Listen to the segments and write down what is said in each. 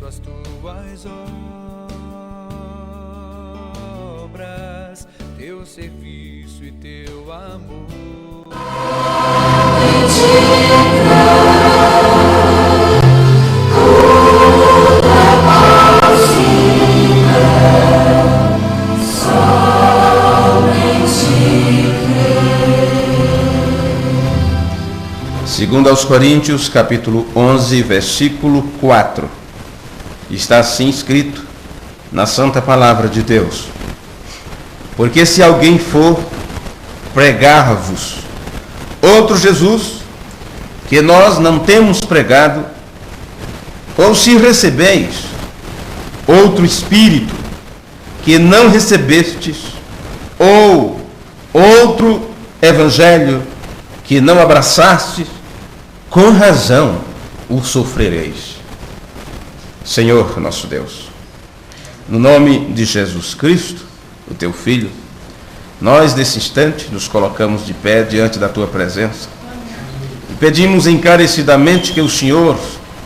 conheço as tuas obras, teu serviço e teu amor. Segundo aos Coríntios, capítulo 11, versículo 4, está assim escrito na Santa Palavra de Deus: porque se alguém for pregar-vos outro Jesus, que nós não temos pregado, ou se recebeis outro Espírito, que não recebestes, ou outro Evangelho, que não abraçastes, com razão o sofrereis. Senhor nosso Deus, no nome de Jesus Cristo, o teu Filho, nós nesse instante nos colocamos de pé diante da tua presença e pedimos encarecidamente que o Senhor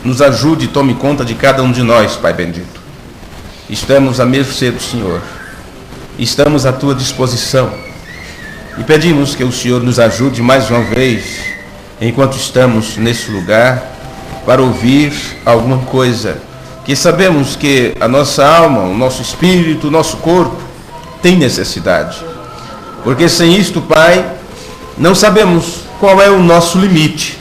nos ajude e tome conta de cada um de nós, Pai bendito. Estamos à mercê do Senhor, estamos à tua disposição e pedimos que o Senhor nos ajude mais uma vez, enquanto estamos nesse lugar, para ouvir alguma coisa que sabemos que a nossa alma, o nosso espírito, o nosso corpo tem necessidade. Porque sem isto, Pai, não sabemos qual é o nosso limite.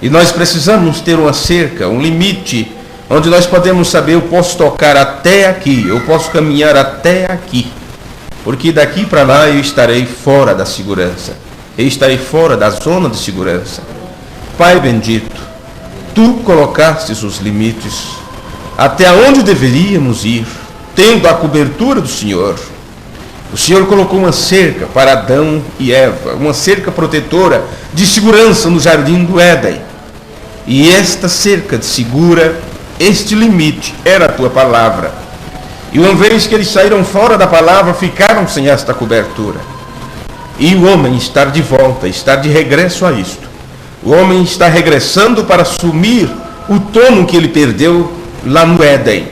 E nós precisamos ter uma cerca, um limite, onde nós podemos saber: eu posso tocar até aqui, eu posso caminhar até aqui. Porque daqui para lá eu estarei fora da segurança. Eu estarei fora da zona de segurança. Pai bendito, tu colocastes os limites até onde deveríamos ir, tendo a cobertura do Senhor. O Senhor colocou uma cerca para Adão e Eva, uma cerca protetora de segurança no jardim do Éden. E esta cerca segura, este limite, era a tua palavra. E uma vez que eles saíram fora da palavra, ficaram sem esta cobertura. E o homem está de volta, está de regresso a isto. O homem está regressando para assumir o trono que ele perdeu lá no Éden.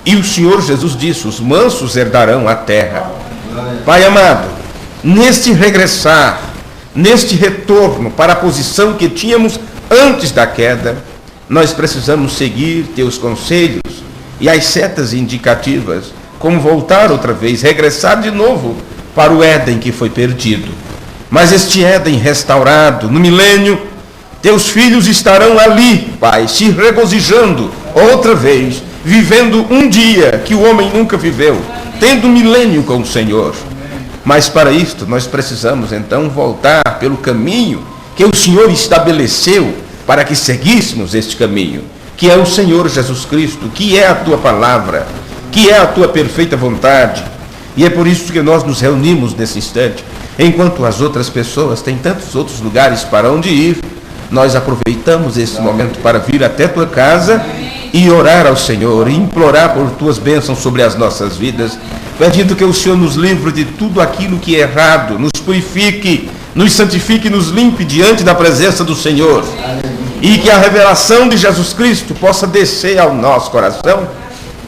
E o Senhor Jesus disse: os mansos herdarão a terra. Pai amado, neste regressar, neste retorno para a posição que tínhamos antes da queda, nós precisamos seguir teus conselhos e as setas indicativas, como voltar outra vez, regressar de novo para o Éden que foi perdido. Mas este Éden restaurado, no milênio, teus filhos estarão ali, Pai, se regozijando outra vez, vivendo um dia que o homem nunca viveu, tendo um milênio com o Senhor. Mas para isto nós precisamos então voltar pelo caminho que o Senhor estabeleceu para que seguíssemos este caminho, que é o Senhor Jesus Cristo, que é a tua palavra, que é a tua perfeita vontade. E é por isso que nós nos reunimos nesse instante. Enquanto as outras pessoas têm tantos outros lugares para onde ir, nós aproveitamos esse momento para vir até tua casa e orar ao Senhor, e implorar por tuas bênçãos sobre as nossas vidas, pedindo que o Senhor nos livre de tudo aquilo que é errado, nos purifique, nos santifique, nos limpe diante da presença do Senhor. E que a revelação de Jesus Cristo possa descer ao nosso coração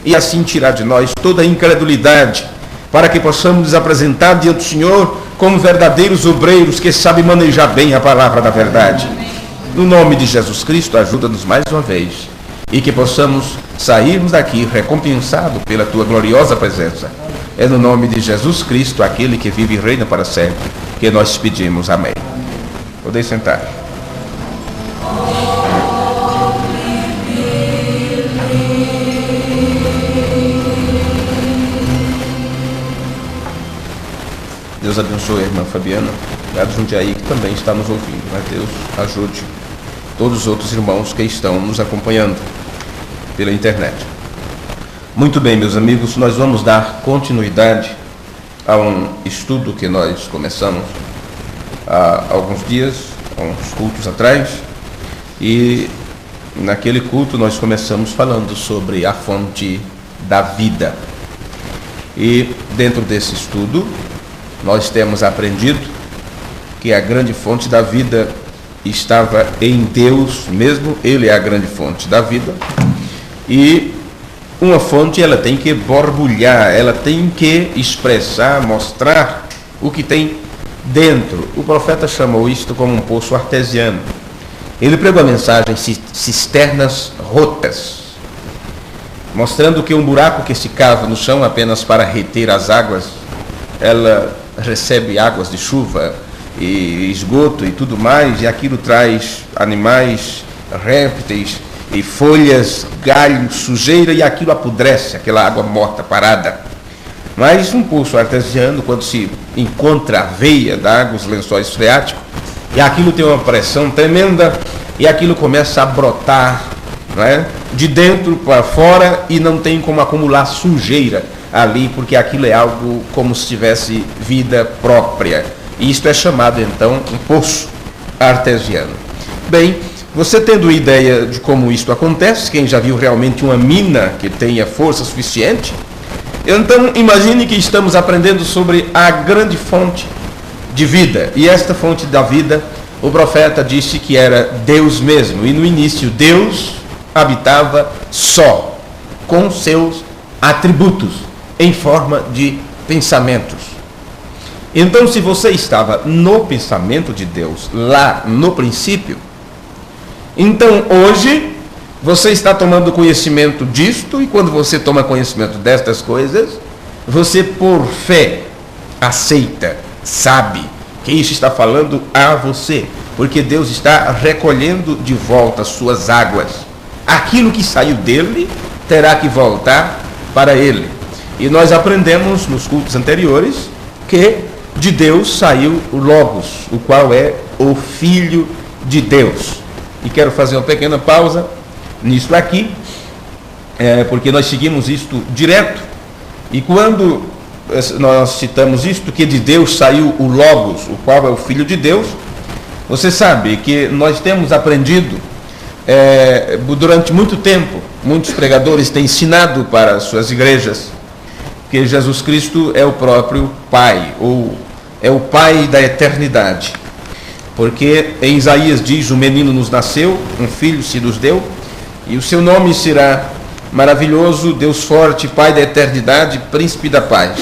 e assim tirar de nós toda a incredulidade, para que possamos nos apresentar diante do Senhor como verdadeiros obreiros que sabem manejar bem a palavra da verdade. No nome de Jesus Cristo, ajuda-nos mais uma vez e que possamos sairmos daqui recompensados pela tua gloriosa presença. É no nome de Jesus Cristo, aquele que vive e reina para sempre, que nós pedimos. Amém. Podem sentar. Deus abençoe a irmã Fabiana, lá de Jundiaí, que também está nos ouvindo. Mas Deus ajude todos os outros irmãos que estão nos acompanhando pela internet. Muito bem, meus amigos, nós vamos dar continuidade a um estudo que nós começamos há alguns dias, há uns cultos atrás, e naquele culto nós começamos falando sobre a fonte da vida. E dentro desse estudo nós temos aprendido que a grande fonte da vida estava em Deus mesmo, Ele é a grande fonte da vida, e uma fonte ela tem que borbulhar, ela tem que expressar, mostrar o que tem dentro. O profeta chamou isto como um poço artesiano. Ele pregou a mensagem cisternas rotas, mostrando que um buraco que se cava no chão apenas para reter as águas, ela recebe águas de chuva e esgoto e tudo mais, e aquilo traz animais, répteis e folhas, galhos, sujeira, e aquilo apodrece, aquela água morta, parada. Mas um poço artesiano, quando se encontra a veia da água, os lençóis freáticos, e aquilo tem uma pressão tremenda, e aquilo começa a brotar, não é? De dentro para fora, e não tem como acumular sujeira ali, porque aquilo é algo como se tivesse vida própria. E isto é chamado então um poço artesiano. Bem, você tendo ideia de como isto acontece, quem já viu realmente uma mina que tenha força suficiente, então imagine que estamos aprendendo sobre a grande fonte de vida. E esta fonte da vida, o profeta disse que era Deus mesmo. E no início Deus habitava só, com seus atributos, em forma de pensamentos. Então, se você estava no pensamento de Deus, lá no princípio, então hoje você está tomando conhecimento disto, e quando você toma conhecimento destas coisas, você por fé aceita, sabe que isso está falando a você, porque Deus está recolhendo de volta as suas águas. Aquilo que saiu dele terá que voltar para ele. E nós aprendemos nos cultos anteriores que de Deus saiu o Logos, o qual é o Filho de Deus. E quero fazer uma pequena pausa nisto aqui, porque nós seguimos isto direto. E quando nós citamos isto, que de Deus saiu o Logos, o qual é o Filho de Deus, você sabe que nós temos aprendido durante muito tempo, muitos pregadores têm ensinado para as suas igrejas que Jesus Cristo é o próprio Pai, ou é o Pai da eternidade. Porque em Isaías diz: o menino nos nasceu, um filho se nos deu, e o seu nome será maravilhoso, Deus forte, Pai da eternidade, príncipe da paz.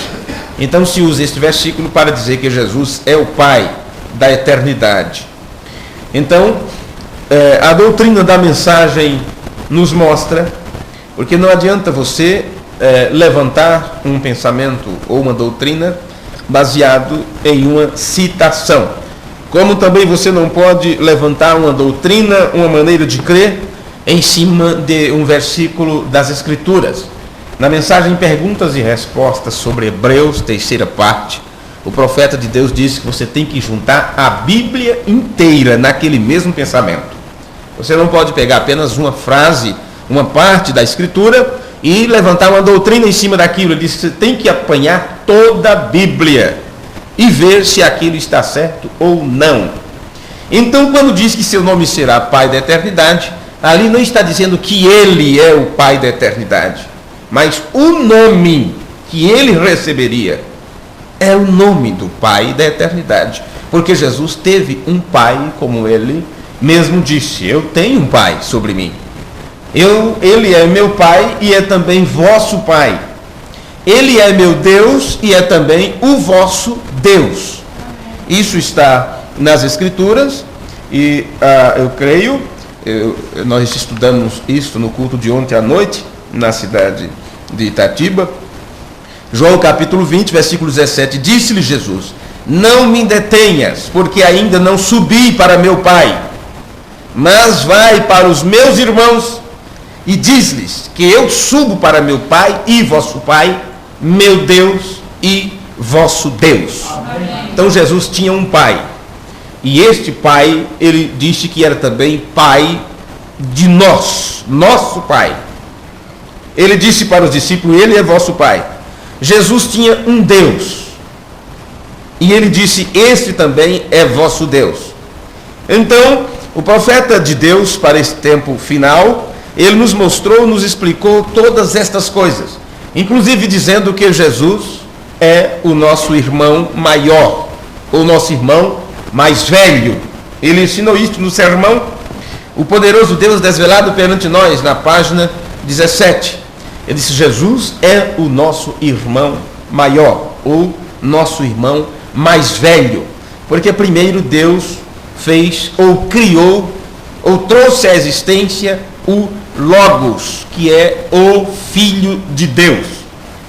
Então se usa este versículo para dizer que Jesus é o Pai da eternidade. Então, a doutrina da mensagem nos mostra, porque não adianta você levantar um pensamento ou uma doutrina baseado em uma citação. Como também você não pode levantar uma doutrina, uma maneira de crer, em cima de um versículo das Escrituras. Na mensagem Perguntas e Respostas sobre Hebreus, 3ª parte, o profeta de Deus disse que você tem que juntar a Bíblia inteira naquele mesmo pensamento. Você não pode pegar apenas uma frase, uma parte da Escritura e levantar uma doutrina em cima daquilo. Ele disse que você tem que apanhar toda a Bíblia e ver se aquilo está certo ou não. Então, quando diz que seu nome será Pai da eternidade, ali não está dizendo que ele é o Pai da eternidade, mas o nome que ele receberia é o nome do Pai da eternidade, porque Jesus teve um Pai, como ele mesmo disse: eu tenho um Pai sobre mim. Ele é meu Pai e é também vosso Pai. Ele é meu Deus e é também o vosso Deus. Isso está nas Escrituras e eu creio, nós estudamos isso no culto de ontem à noite, na cidade de Itatiba. João capítulo 20, versículo 17, disse-lhe Jesus: não me detenhas, porque ainda não subi para meu Pai, mas vai para os meus irmãos e diz-lhes que eu subo para meu Pai e vosso Pai, meu Deus e vosso Deus. Amém. Então Jesus tinha um Pai, e este Pai, ele disse que era também Pai de nós, nosso Pai. Ele disse para os discípulos: ele é vosso Pai. Jesus tinha um Deus, e ele disse: este também é vosso Deus. Então, o profeta de Deus, para esse tempo final, ele nos mostrou, nos explicou todas estas coisas, inclusive dizendo que Jesus é o nosso irmão maior, o nosso irmão mais velho. Ele ensinou isto no sermão O Poderoso Deus Desvelado Perante Nós, na página 17. Ele disse: Jesus é o nosso irmão maior, ou nosso irmão mais velho, porque primeiro Deus fez, ou criou, ou trouxe à existência o Logos, que é o Filho de Deus.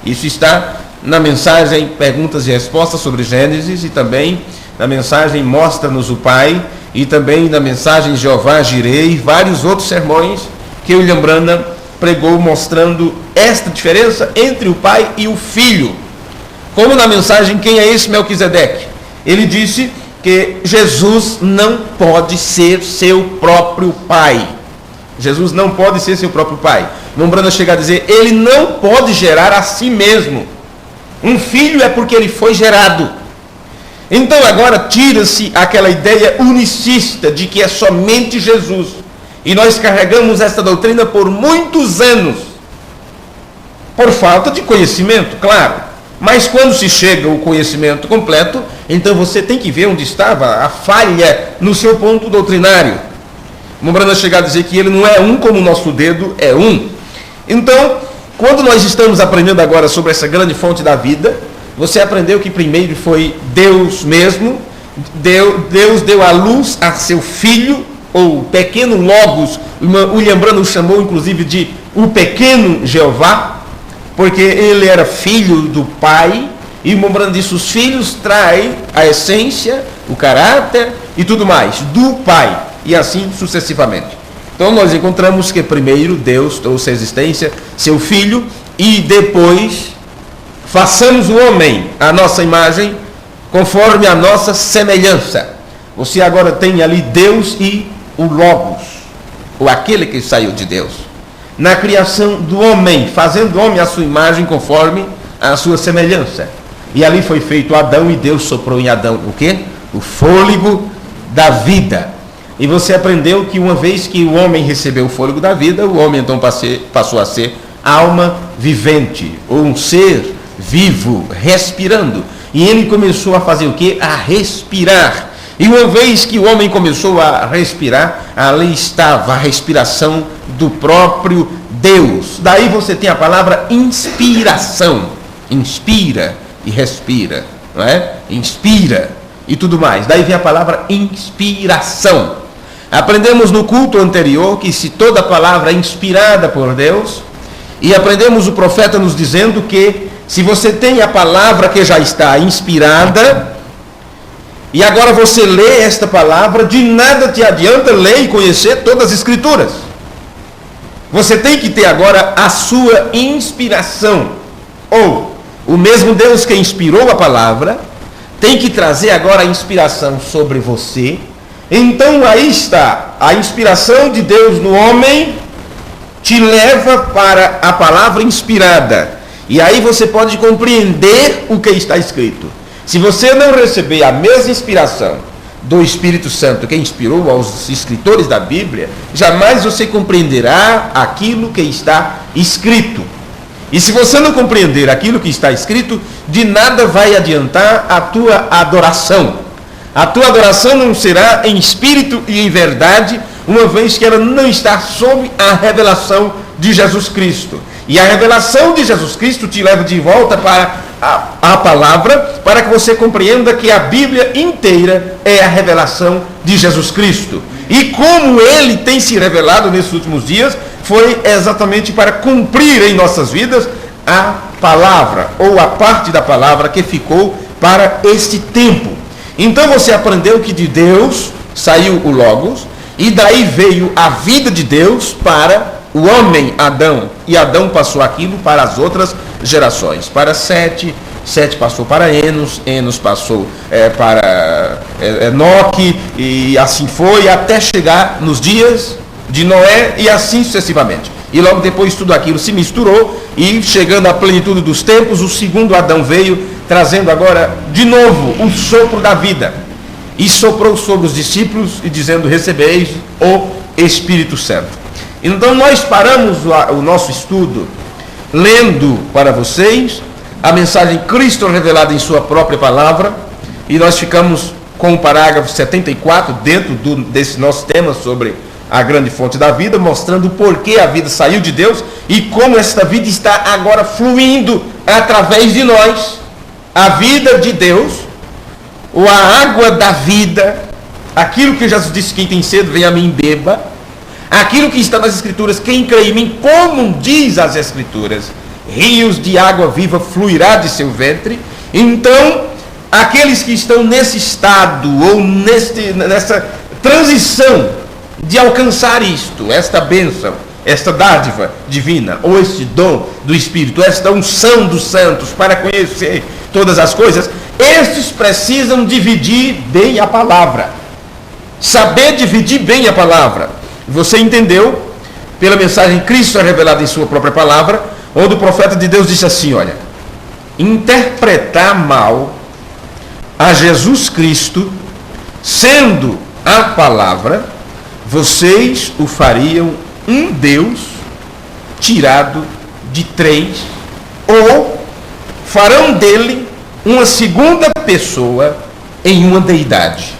Isso está na mensagem Perguntas e Respostas sobre Gênesis, e também na mensagem Mostra-nos o Pai, e também na mensagem Jeová Jireh, e vários outros sermões que William Branham pregou mostrando esta diferença entre o Pai e o Filho. Como na mensagem Quem é esse Melquisedeque? Ele disse que Jesus não pode ser seu próprio Pai. Jesus não pode ser seu próprio Pai. William Branham chega a dizer: ele não pode gerar a si mesmo. Um filho é porque ele foi gerado. Então agora tira-se aquela ideia unicista de que é somente Jesus. E nós carregamos esta doutrina por muitos anos, por falta de conhecimento, claro. Mas quando se chega ao conhecimento completo, então você tem que ver onde estava a falha no seu ponto doutrinário. Lembrando chegar a dizer que ele não é um como o nosso dedo é um. Então, quando nós estamos aprendendo agora sobre essa grande fonte da vida, você aprendeu que primeiro foi Deus mesmo. Deus deu a luz a seu Filho, ou pequeno Logos. William Branham chamou inclusive de o pequeno Jeová, porque ele era filho do Pai. E William Branham disse: os filhos traem a essência, o caráter e tudo mais do Pai, e assim sucessivamente. Então nós encontramos que primeiro Deus trouxe à existência seu Filho, e depois façamos o homem à nossa imagem, conforme a nossa semelhança. Você agora tem ali Deus e o Logos, ou aquele que saiu de Deus, na criação do homem, fazendo o homem à sua imagem, conforme a sua semelhança. E ali foi feito Adão, e Deus soprou em Adão o quê? O fôlego da vida. E você aprendeu que uma vez que o homem recebeu o fôlego da vida, o homem então passou a ser alma vivente, ou um ser vivo, respirando. E ele começou a fazer o quê? A respirar. E uma vez que o homem começou a respirar, ali estava a respiração do próprio Deus. Daí você tem a palavra inspiração. Inspira e respira, não é? Inspira e tudo mais. Daí vem a palavra inspiração. Aprendemos no culto anterior que se toda palavra é inspirada por Deus, e aprendemos o profeta nos dizendo que se você tem a palavra que já está inspirada, e agora você lê esta palavra, de nada te adianta ler e conhecer todas as escrituras. Você tem que ter agora a sua inspiração, ou o mesmo Deus que inspirou a palavra tem que trazer agora a inspiração sobre você. Então aí está, a inspiração de Deus no homem te leva para a palavra inspirada, e aí você pode compreender o que está escrito. Se você não receber a mesma inspiração do Espírito Santo que inspirou aos escritores da Bíblia, jamais você compreenderá aquilo que está escrito. E se você não compreender aquilo que está escrito, de nada vai adiantar a tua adoração. A tua adoração não será em espírito e em verdade, uma vez que ela não está sob a revelação de Jesus Cristo. E a revelação de Jesus Cristo te leva de volta para a palavra, para que você compreenda que a Bíblia inteira é a revelação de Jesus Cristo. E como ele tem se revelado nesses últimos dias, foi exatamente para cumprir em nossas vidas a palavra, ou a parte da palavra que ficou para este tempo. Então você aprendeu que de Deus saiu o Logos, e daí veio a vida de Deus para o homem Adão, e Adão passou aquilo para as outras gerações, para Sete, Sete passou para Enos, Enos passou para Enoque, e assim foi até chegar nos dias de Noé, e assim sucessivamente. E logo depois tudo aquilo se misturou, e chegando à plenitude dos tempos, o segundo Adão veio, trazendo agora de novo o sopro da vida, e soprou sobre os discípulos, e dizendo: recebeis o Espírito Santo. Então nós paramos o nosso estudo lendo para vocês a mensagem Cristo revelada em sua própria palavra, e nós ficamos com o parágrafo 74 dentro desse nosso tema sobre a grande fonte da vida, mostrando o porquê a vida saiu de Deus e como esta vida está agora fluindo através de nós. A vida de Deus, ou a água da vida, aquilo que Jesus disse: quem tem sede, vem a mim, beba. Aquilo que está nas Escrituras: quem crê em mim, como diz as Escrituras, rios de água viva fluirá de seu ventre. Então, aqueles que estão nesse estado, ou nessa transição de alcançar isto, esta bênção, esta dádiva divina, ou este dom do Espírito, esta unção dos santos para conhecer todas as coisas, estes precisam dividir bem a palavra, saber dividir bem a palavra. Você entendeu pela mensagem Cristo é revelado em sua própria palavra, onde o profeta de Deus disse assim: olha, interpretar mal a Jesus Cristo sendo a palavra, vocês o fariam um Deus tirado de três, ou farão dele uma segunda pessoa em uma deidade.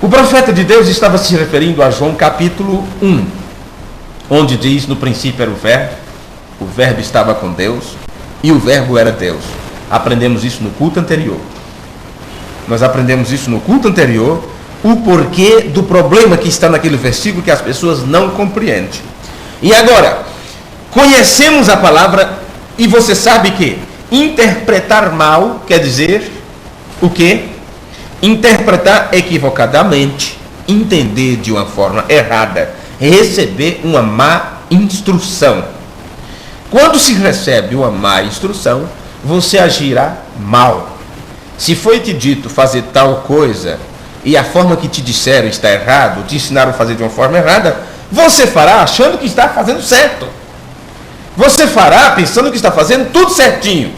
O profeta de Deus estava se referindo a João capítulo 1, onde diz: no princípio era o verbo estava com Deus e o verbo era Deus. Aprendemos isso no culto anterior. Nós aprendemos isso no culto anterior, o porquê do problema que está naquele versículo que as pessoas não compreendem. E agora, conhecemos a palavra, e você sabe que interpretar mal quer dizer o quê? Interpretar equivocadamente, entender de uma forma errada, receber uma má instrução. Quando se recebe uma má instrução, você agirá mal. Se foi te dito fazer tal coisa e a forma que te disseram está errado, te ensinaram a fazer de uma forma errada, você fará achando que está fazendo certo. Você fará pensando que está fazendo tudo certinho.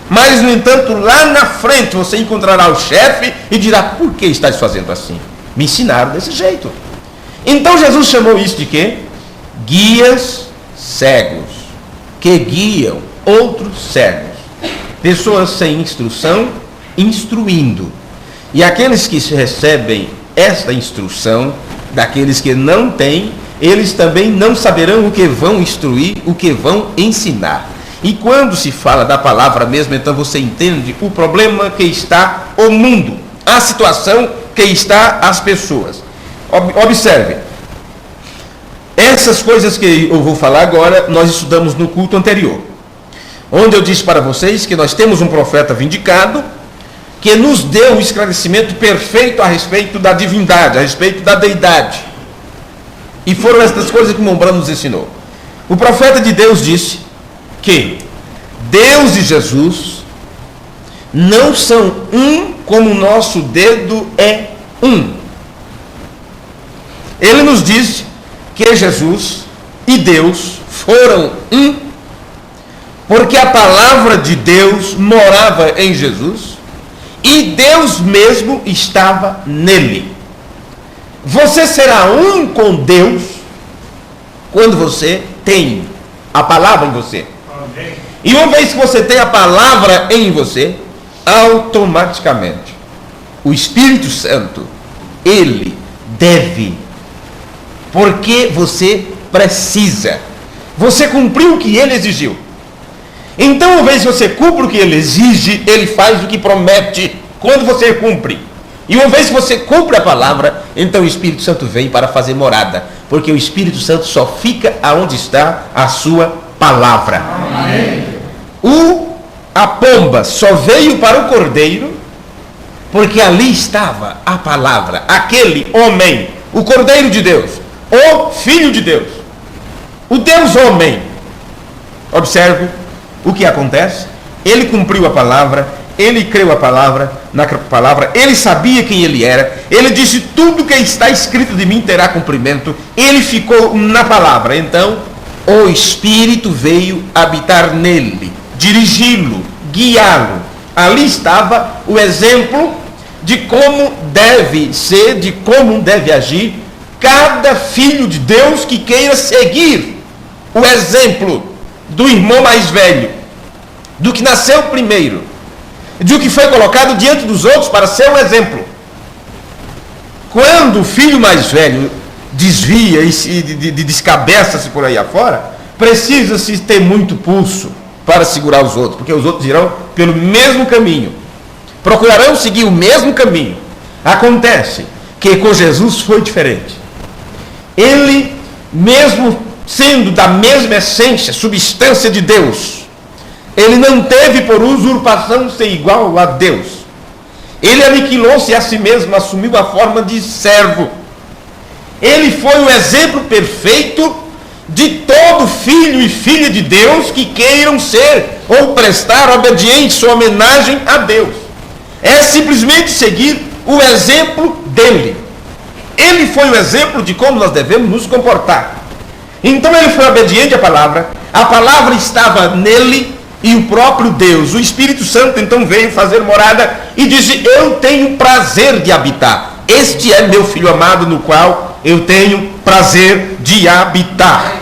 Mas, no entanto, lá na frente você encontrará o chefe e dirá: por que estás fazendo assim? Me ensinaram desse jeito. Então Jesus chamou isso de quê? Guias cegos, que guiam outros cegos. Pessoas sem instrução, instruindo. E aqueles que recebem esta instrução, daqueles que não têm, eles também não saberão o que vão instruir, o que vão ensinar. E quando se fala da palavra mesmo, então você entende o problema que está o mundo, a situação que está as pessoas. Observe, essas coisas que eu vou falar agora, nós estudamos no culto anterior, onde eu disse para vocês que nós temos um profeta vindicado, que nos deu um esclarecimento perfeito a respeito da divindade, a respeito da deidade. E foram estas coisas que o irmão Branham nos ensinou. O profeta de Deus disse que Deus e Jesus não são um como o nosso dedo é um. Ele nos disse que Jesus e Deus foram um, porque a palavra de Deus morava em Jesus e Deus mesmo estava nele. Você será um com Deus quando você tem a palavra em você. Amém. E uma vez que você tem a palavra em você, automaticamente o Espírito Santo, ele deve, porque você precisa. Você cumpriu o que ele exigiu. Então, uma vez que você cumpre o que ele exige, ele faz o que promete quando você cumpre. E uma vez que você cumpre a palavra, então o Espírito Santo vem para fazer morada, porque o Espírito Santo só fica aonde está a sua palavra. Amém. A pomba só veio para o cordeiro porque ali estava a palavra, aquele homem, o Cordeiro de Deus, o Filho de Deus, o Deus homem. Observe o que acontece. Ele cumpriu a palavra, ele creu na palavra, ele sabia quem ele era, ele disse: tudo que está escrito de mim terá cumprimento. Ele ficou na palavra. Então o Espírito veio habitar nele, dirigi-lo, guiá-lo. Ali estava o exemplo de como deve ser, de como deve agir cada filho de Deus que queira seguir o exemplo do irmão mais velho, do que nasceu primeiro, do que foi colocado diante dos outros para ser um exemplo. Quando o filho mais velho desvia e se descabeça-se por aí afora, precisa-se ter muito pulso para segurar os outros, porque os outros irão pelo mesmo caminho, procurarão seguir o mesmo caminho. Acontece que com Jesus foi diferente. Ele, mesmo sendo da mesma essência, substância de Deus, ele não teve por usurpação ser igual a Deus. Ele aniquilou-se a si mesmo, assumiu a forma de servo. Ele foi o exemplo perfeito de todo filho e filha de Deus que queiram ser ou prestar obediência ou homenagem a Deus. É simplesmente seguir o exemplo dele. Ele foi o exemplo de como nós devemos nos comportar. Então ele foi obediente à palavra, a palavra estava nele, e o próprio Deus, o Espírito Santo, então veio fazer morada e disse: eu tenho prazer de habitar. Este é meu filho amado, no qual eu tenho prazer de habitar.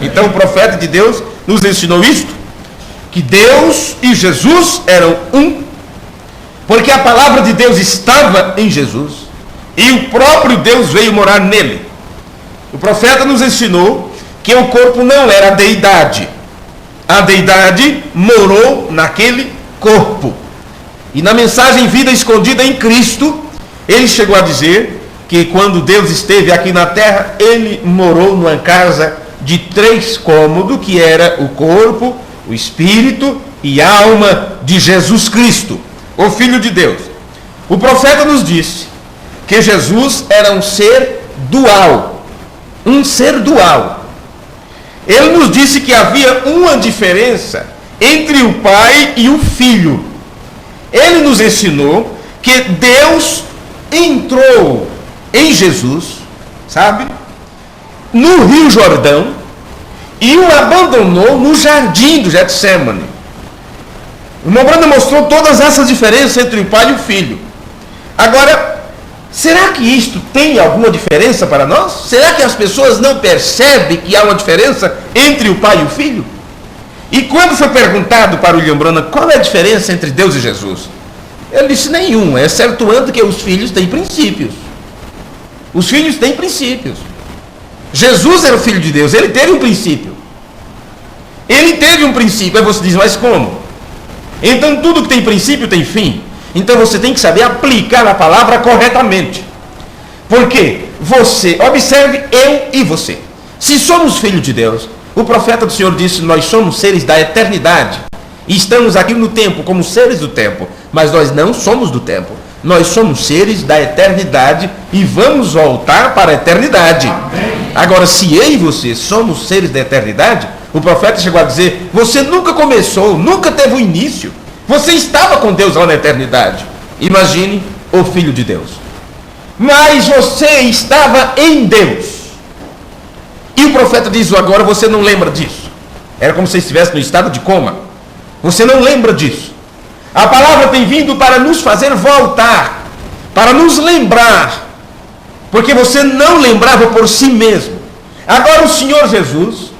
Então o profeta de Deus nos ensinou isto, que Deus e Jesus eram um, porque a palavra de Deus estava em Jesus e o próprio Deus veio morar nele. O profeta nos ensinou que o corpo não era a deidade. A deidade morou naquele corpo. E na mensagem Vida Escondida em Cristo, ele chegou a dizer que quando Deus esteve aqui na terra, ele morou numa casa de 3 cômodos, que era o corpo, o espírito e a alma de Jesus Cristo, o Filho de Deus. O profeta nos disse que Jesus era um ser dual. Um ser dual. Ele nos disse que havia uma diferença entre o Pai e o Filho. Ele nos ensinou que Deus entrou em Jesus, sabe, no Rio Jordão, e o abandonou no jardim do Getsemane. O irmão Brando mostrou todas essas diferenças entre o Pai e o Filho. Agora, será que isto tem alguma diferença para nós? Será que as pessoas não percebem que há uma diferença entre o Pai e o Filho? E quando foi perguntado para o William Branham qual é a diferença entre Deus e Jesus, ele disse: nenhuma, excetuando que os filhos têm princípios. Os filhos têm princípios. Jesus era o Filho de Deus, ele teve um princípio. Ele teve um princípio. Aí você diz: mas como? Então tudo que tem princípio tem fim. Então você tem que saber aplicar a palavra corretamente. Porque você, observe, eu e você. Se somos filhos de Deus, o profeta do Senhor disse: nós somos seres da eternidade. E estamos aqui no tempo como seres do tempo. Mas nós não somos do tempo. Nós somos seres da eternidade e vamos voltar para a eternidade. Amém. Agora, se eu e você somos seres da eternidade, o profeta chegou a dizer: você nunca começou, nunca teve um início. Você estava com Deus lá na eternidade. Imagine o Filho de Deus. Mas você estava em Deus. E o profeta diz: agora você não lembra disso. Era como se estivesse no estado de coma. Você não lembra disso. A palavra tem vindo para nos fazer voltar, para nos lembrar, porque você não lembrava por si mesmo. Agora o Senhor Jesus,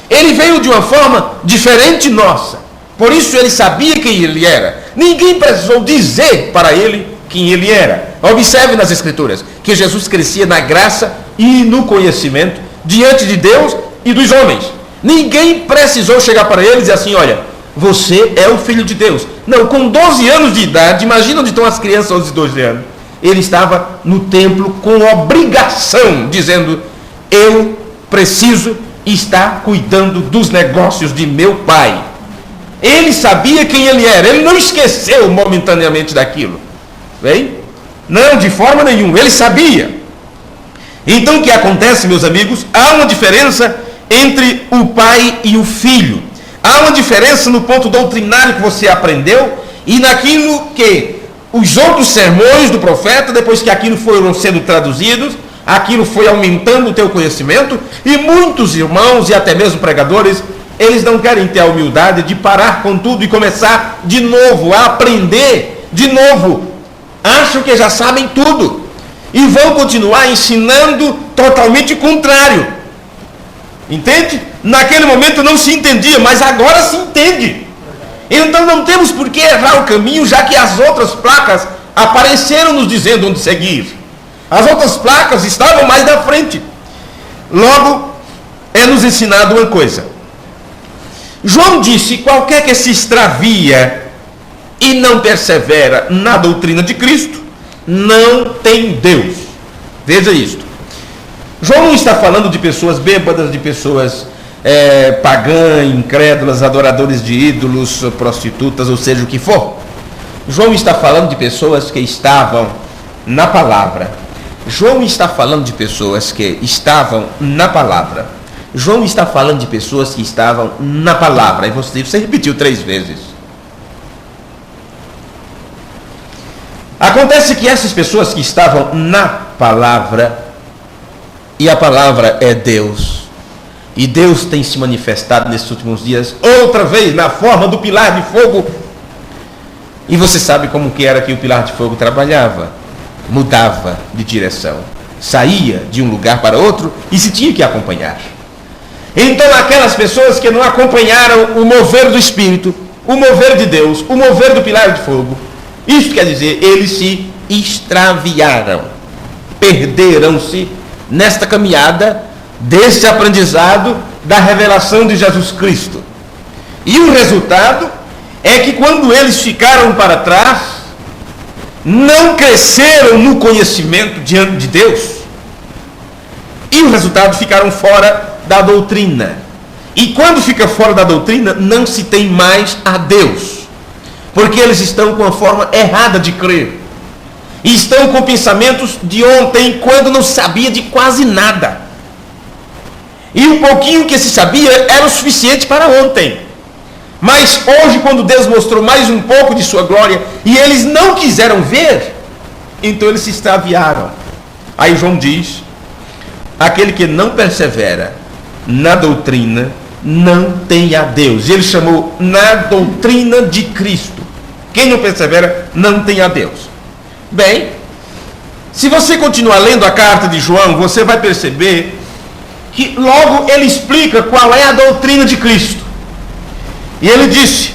ele veio de uma forma diferente nossa. Por isso ele sabia quem ele era. Ninguém precisou dizer para ele quem ele era. Observe nas Escrituras que Jesus crescia na graça e no conhecimento diante de Deus e dos homens. Ninguém precisou chegar para ele e dizer assim: olha, você é o Filho de Deus. Não, com 12 anos de idade, imagina onde estão as crianças aos 12 anos. Ele estava no templo com obrigação, dizendo: eu preciso estar cuidando dos negócios de meu pai. Ele sabia quem ele era. Ele não esqueceu momentaneamente daquilo. Bem? Não, de forma nenhuma. Ele sabia. Então o que acontece, meus amigos? Há uma diferença entre o pai e o filho. Há uma diferença no ponto doutrinário que você aprendeu e naquilo que os outros sermões do profeta, depois que aquilo foram sendo traduzidos, aquilo foi aumentando o teu conhecimento, e muitos irmãos e até mesmo pregadores, eles não querem ter a humildade de parar com tudo e começar de novo, a aprender de novo. Acham que já sabem tudo e vão continuar ensinando totalmente contrário. Entende? Naquele momento não se entendia, mas agora se entende. Então não temos por que errar o caminho, já que as outras placas apareceram nos dizendo onde seguir. As outras placas estavam mais na frente. Logo, é nos ensinado uma coisa. João disse: qualquer que se extravia e não persevera na doutrina de Cristo, não tem Deus. Veja isto. João não está falando de pessoas bêbadas, de pessoas pagãs, incrédulas, adoradores de ídolos, prostitutas, ou seja o que for. João está falando de pessoas que estavam na palavra. João está falando de pessoas que estavam na palavra. João está falando de pessoas que estavam na palavra. E você repetiu 3 vezes. Acontece que essas pessoas que estavam na palavra, e a palavra é Deus, e Deus tem se manifestado nesses últimos dias, outra vez, na forma do pilar de fogo. E você sabe como que era que o pilar de fogo trabalhava. Mudava de direção. Saía de um lugar para outro e se tinha que acompanhar. Então aquelas pessoas que não acompanharam o mover do Espírito, o mover de Deus, o mover do pilar de fogo, isso quer dizer, eles se extraviaram. Perderam-se nesta caminhada, desse aprendizado da revelação de Jesus Cristo. E o resultado é que quando eles ficaram para trás, não cresceram no conhecimento diante de Deus. E o resultado, ficaram fora da doutrina. E quando fica fora da doutrina, não se tem mais a Deus. Porque eles estão com a forma errada de crer. E estão com pensamentos de ontem, quando não sabia de quase nada. E o pouquinho que se sabia era o suficiente para ontem. Mas hoje, quando Deus mostrou mais um pouco de sua glória, e eles não quiseram ver, então eles se extraviaram. Aí João diz: aquele que não persevera na doutrina, não tem a Deus. Ele chamou na doutrina de Cristo. Quem não persevera, não tem a Deus. Bem, se você continuar lendo a carta de João, você vai perceber que logo ele explica qual é a doutrina de Cristo. E ele disse: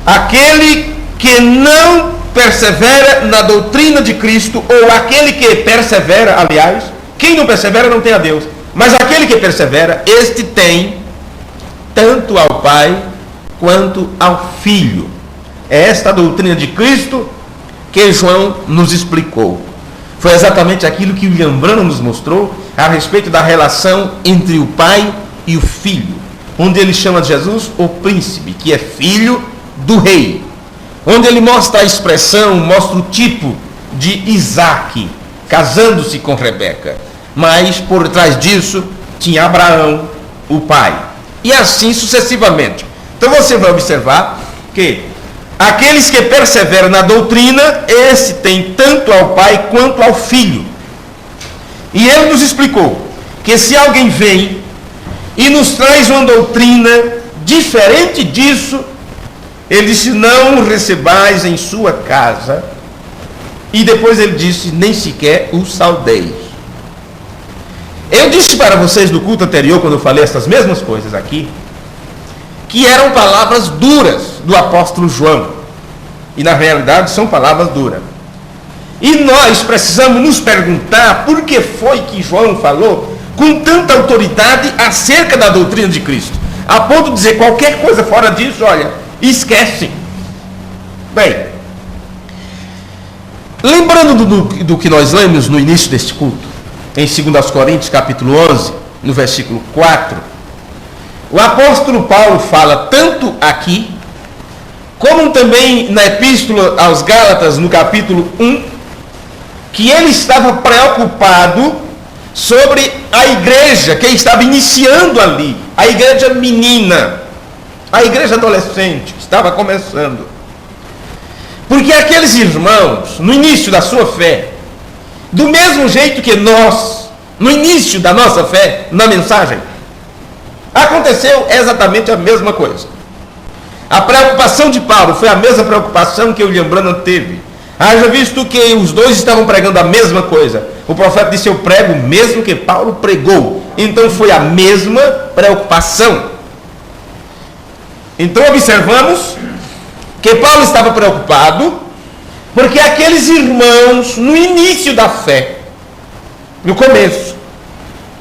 aquele que não persevera na doutrina de Cristo, ou aquele que persevera, aliás, quem não persevera não tem a Deus, mas aquele que persevera, este tem tanto ao Pai quanto ao Filho. É esta a doutrina de Cristo que João nos explicou. Foi exatamente aquilo que William Branham nos mostrou a respeito da relação entre o Pai e o Filho, onde ele chama Jesus o príncipe, que é filho do rei, onde ele mostra a expressão, mostra o tipo de Isaac casando-se com Rebeca, mas por trás disso tinha Abraão, o pai, e assim sucessivamente. Então você vai observar que aqueles que perseveram na doutrina, esse tem tanto ao pai quanto ao filho. E ele nos explicou que se alguém vem e nos traz uma doutrina diferente disso, ele disse: não o recebais em sua casa. E depois ele disse: nem sequer o saudeis. Eu disse para vocês no culto anterior, quando eu falei essas mesmas coisas aqui, que eram palavras duras do apóstolo João. E na realidade são palavras duras. E nós precisamos nos perguntar por que foi que João falou com tanta autoridade acerca da doutrina de Cristo, a ponto de dizer qualquer coisa fora disso, olha, esquece. Bem, lembrando do que nós lemos no início deste culto, em 2 Coríntios capítulo 11, no versículo 4, o apóstolo Paulo fala tanto aqui, como também na epístola aos Gálatas, no capítulo 1, que ele estava preocupado sobre a igreja que estava iniciando ali, a igreja menina, a igreja adolescente, que estava começando. Porque aqueles irmãos, no início da sua fé, do mesmo jeito que nós, no início da nossa fé, na mensagem, aconteceu exatamente a mesma coisa. A preocupação de Paulo foi a mesma preocupação que o William Branham teve. Haja visto que os dois estavam pregando a mesma coisa. O profeta disse: eu prego o mesmo que Paulo pregou. Então foi a mesma preocupação. Então observamos que Paulo estava preocupado porque aqueles irmãos, no início da fé, no começo,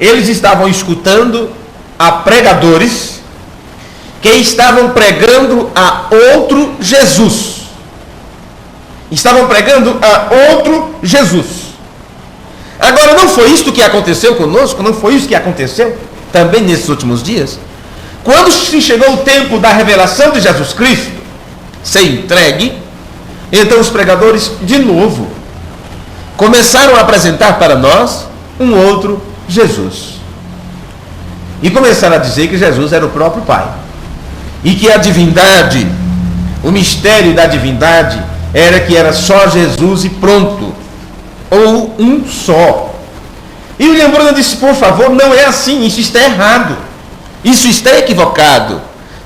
eles estavam escutando a pregadores que estavam pregando a outro Jesus. Estavam pregando a outro Jesus. Agora, não foi isso que aconteceu conosco? Não foi isso que aconteceu também nesses últimos dias? Quando se chegou o tempo da revelação de Jesus Cristo ser entregue, então os pregadores, de novo, começaram a apresentar para nós um outro Jesus. E começaram a dizer que Jesus era o próprio Pai. E que a divindade, o mistério da divindade, era que era só Jesus e pronto. Ou um só. E o William Branham disse, por favor, não é assim, isso está errado. Isso está equivocado.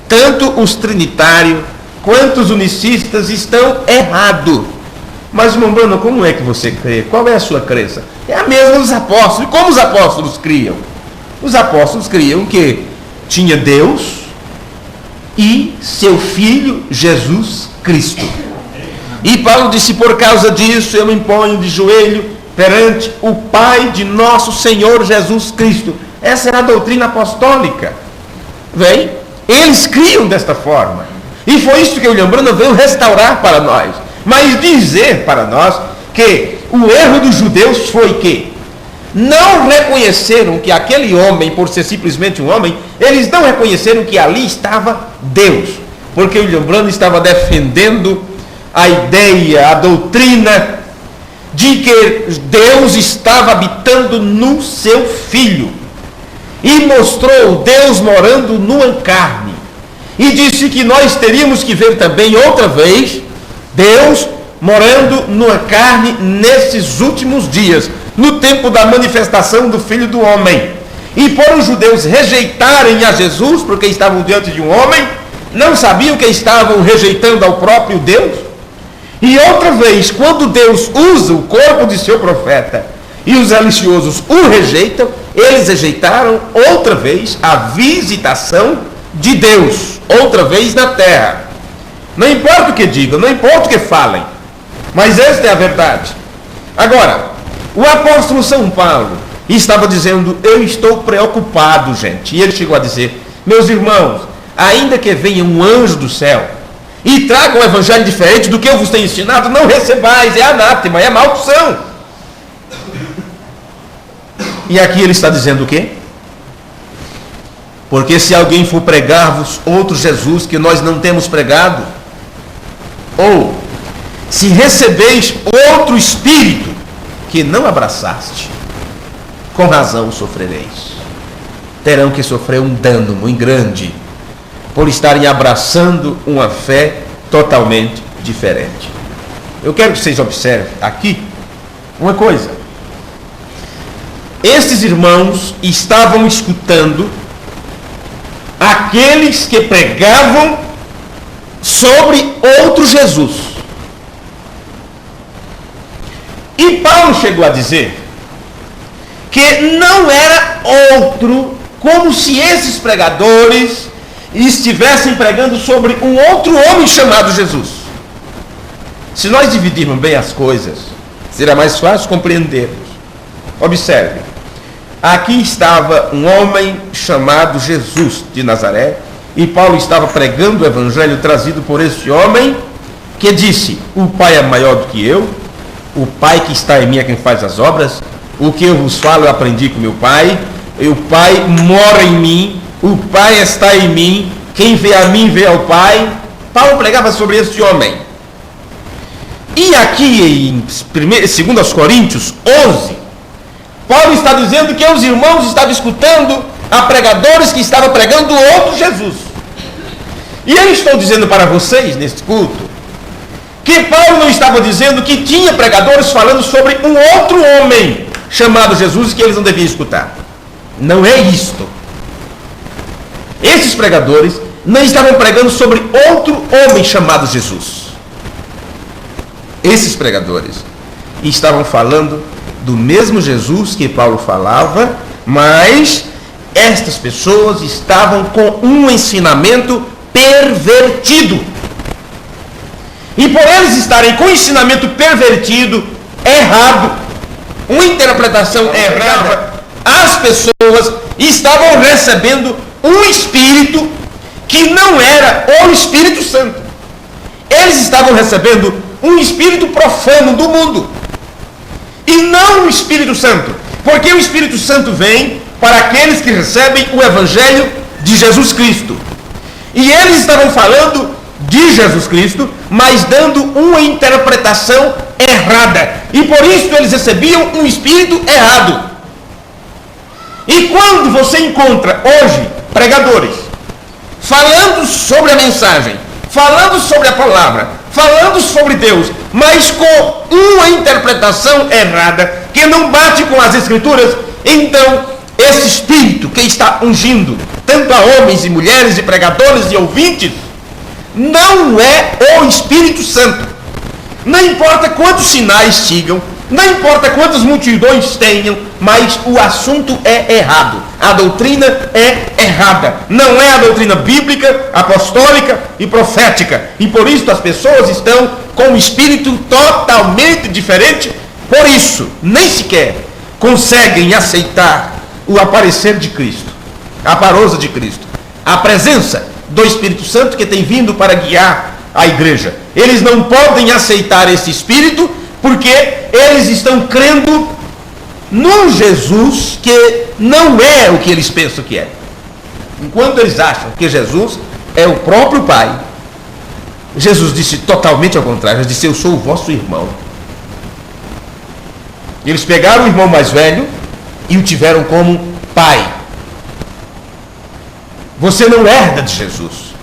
Tanto os trinitários quanto os unicistas estão errados. Mas, irmão Branham, como é que você crê? Qual é a sua crença? É a mesma dos apóstolos. E como os apóstolos criam? Os apóstolos criam que tinha Deus e seu Filho Jesus Cristo. E Paulo disse, por causa disso eu me imponho de joelho perante o Pai de nosso Senhor Jesus Cristo. Essa era a doutrina apostólica. Vem? Eles criam desta forma. E foi isso que o William Branham veio restaurar para nós. Mas dizer para nós que o erro dos judeus foi que não reconheceram que aquele homem, por ser simplesmente um homem, eles não reconheceram que ali estava Deus. Porque o William Branham estava defendendo a ideia, a doutrina de que Deus estava habitando no seu Filho. E mostrou Deus morando numa carne. E disse que nós teríamos que ver também outra vez Deus morando numa carne nesses últimos dias, no tempo da manifestação do Filho do Homem. E por os judeus rejeitarem a Jesus, porque estavam diante de um homem, não sabiam que estavam rejeitando ao próprio Deus. E outra vez, quando Deus usa o corpo de seu profeta e os religiosos o rejeitam, eles rejeitaram outra vez a visitação de Deus, outra vez na terra. Não importa o que digam, não importa o que falem, mas esta é a verdade. Agora, o apóstolo São Paulo estava dizendo, eu estou preocupado, gente. E ele chegou a dizer, meus irmãos, ainda que venha um anjo do céu e traga um evangelho diferente do que eu vos tenho ensinado, não recebais, é anátema, é maldição. E aqui ele está dizendo o quê? Porque se alguém for pregar-vos outro Jesus que nós não temos pregado, ou se recebeis outro Espírito que não abraçaste, com razão sofrereis. Terão que sofrer um dano muito grande por estarem abraçando uma fé totalmente diferente. Eu quero que vocês observem aqui uma coisa. Estes irmãos estavam escutando aqueles que pregavam sobre outro Jesus. E Paulo chegou a dizer que não era outro, como se esses pregadores estivessem pregando sobre um outro homem chamado Jesus. Se nós dividirmos bem as coisas, será mais fácil compreendermos. Observe, aqui estava um homem chamado Jesus de Nazaré, e Paulo estava pregando o evangelho trazido por esse homem, que disse, o Pai é maior do que eu, o Pai que está em mim é quem faz as obras, o que eu vos falo eu aprendi com meu Pai, e o Pai mora em mim, o Pai está em mim, quem vê a mim vê ao Pai. Paulo pregava sobre esse homem. E aqui em 2 Coríntios 11, Paulo está dizendo que os irmãos estavam escutando a pregadores que estavam pregando outro Jesus. E eu estou dizendo para vocês neste culto que Paulo não estava dizendo que tinha pregadores falando sobre um outro homem chamado Jesus que eles não deviam escutar. Não é isto. Esses pregadores não estavam pregando sobre outro homem chamado Jesus. Esses pregadores estavam falando do mesmo Jesus que Paulo falava, mas estas pessoas estavam com um ensinamento pervertido. E por eles estarem com um ensinamento pervertido, errado, uma interpretação errada, as pessoas pessoas estavam recebendo um espírito que não era o Espírito Santo. Eles estavam recebendo um espírito profano do mundo, e não o Espírito Santo, porque o Espírito Santo vem para aqueles que recebem o Evangelho de Jesus Cristo. E eles estavam falando de Jesus Cristo, mas dando uma interpretação errada. E por isso eles recebiam um espírito errado. E quando você encontra hoje pregadores falando sobre a mensagem, falando sobre a palavra, falando sobre Deus, mas com uma interpretação errada, que não bate com as Escrituras, então esse espírito que está ungindo tanto a homens e mulheres e pregadores e ouvintes, não é o Espírito Santo. Não importa quantos sinais sigam, não importa quantas multidões tenham, mas o assunto é errado. A doutrina é errada. Não é a doutrina bíblica, apostólica e profética. E por isso as pessoas estão com um espírito totalmente diferente. Por isso, nem sequer conseguem aceitar o aparecer de Cristo, a parousa de Cristo, a presença do Espírito Santo que tem vindo para guiar a igreja. Eles não podem aceitar esse Espírito porque eles estão crendo num Jesus que não é o que eles pensam que é. Enquanto eles acham que Jesus é o próprio Pai, Jesus disse totalmente ao contrário. Ele disse: eu sou o vosso irmão. Eles pegaram o irmão mais velho e o tiveram como pai. Você não herda de Jesus.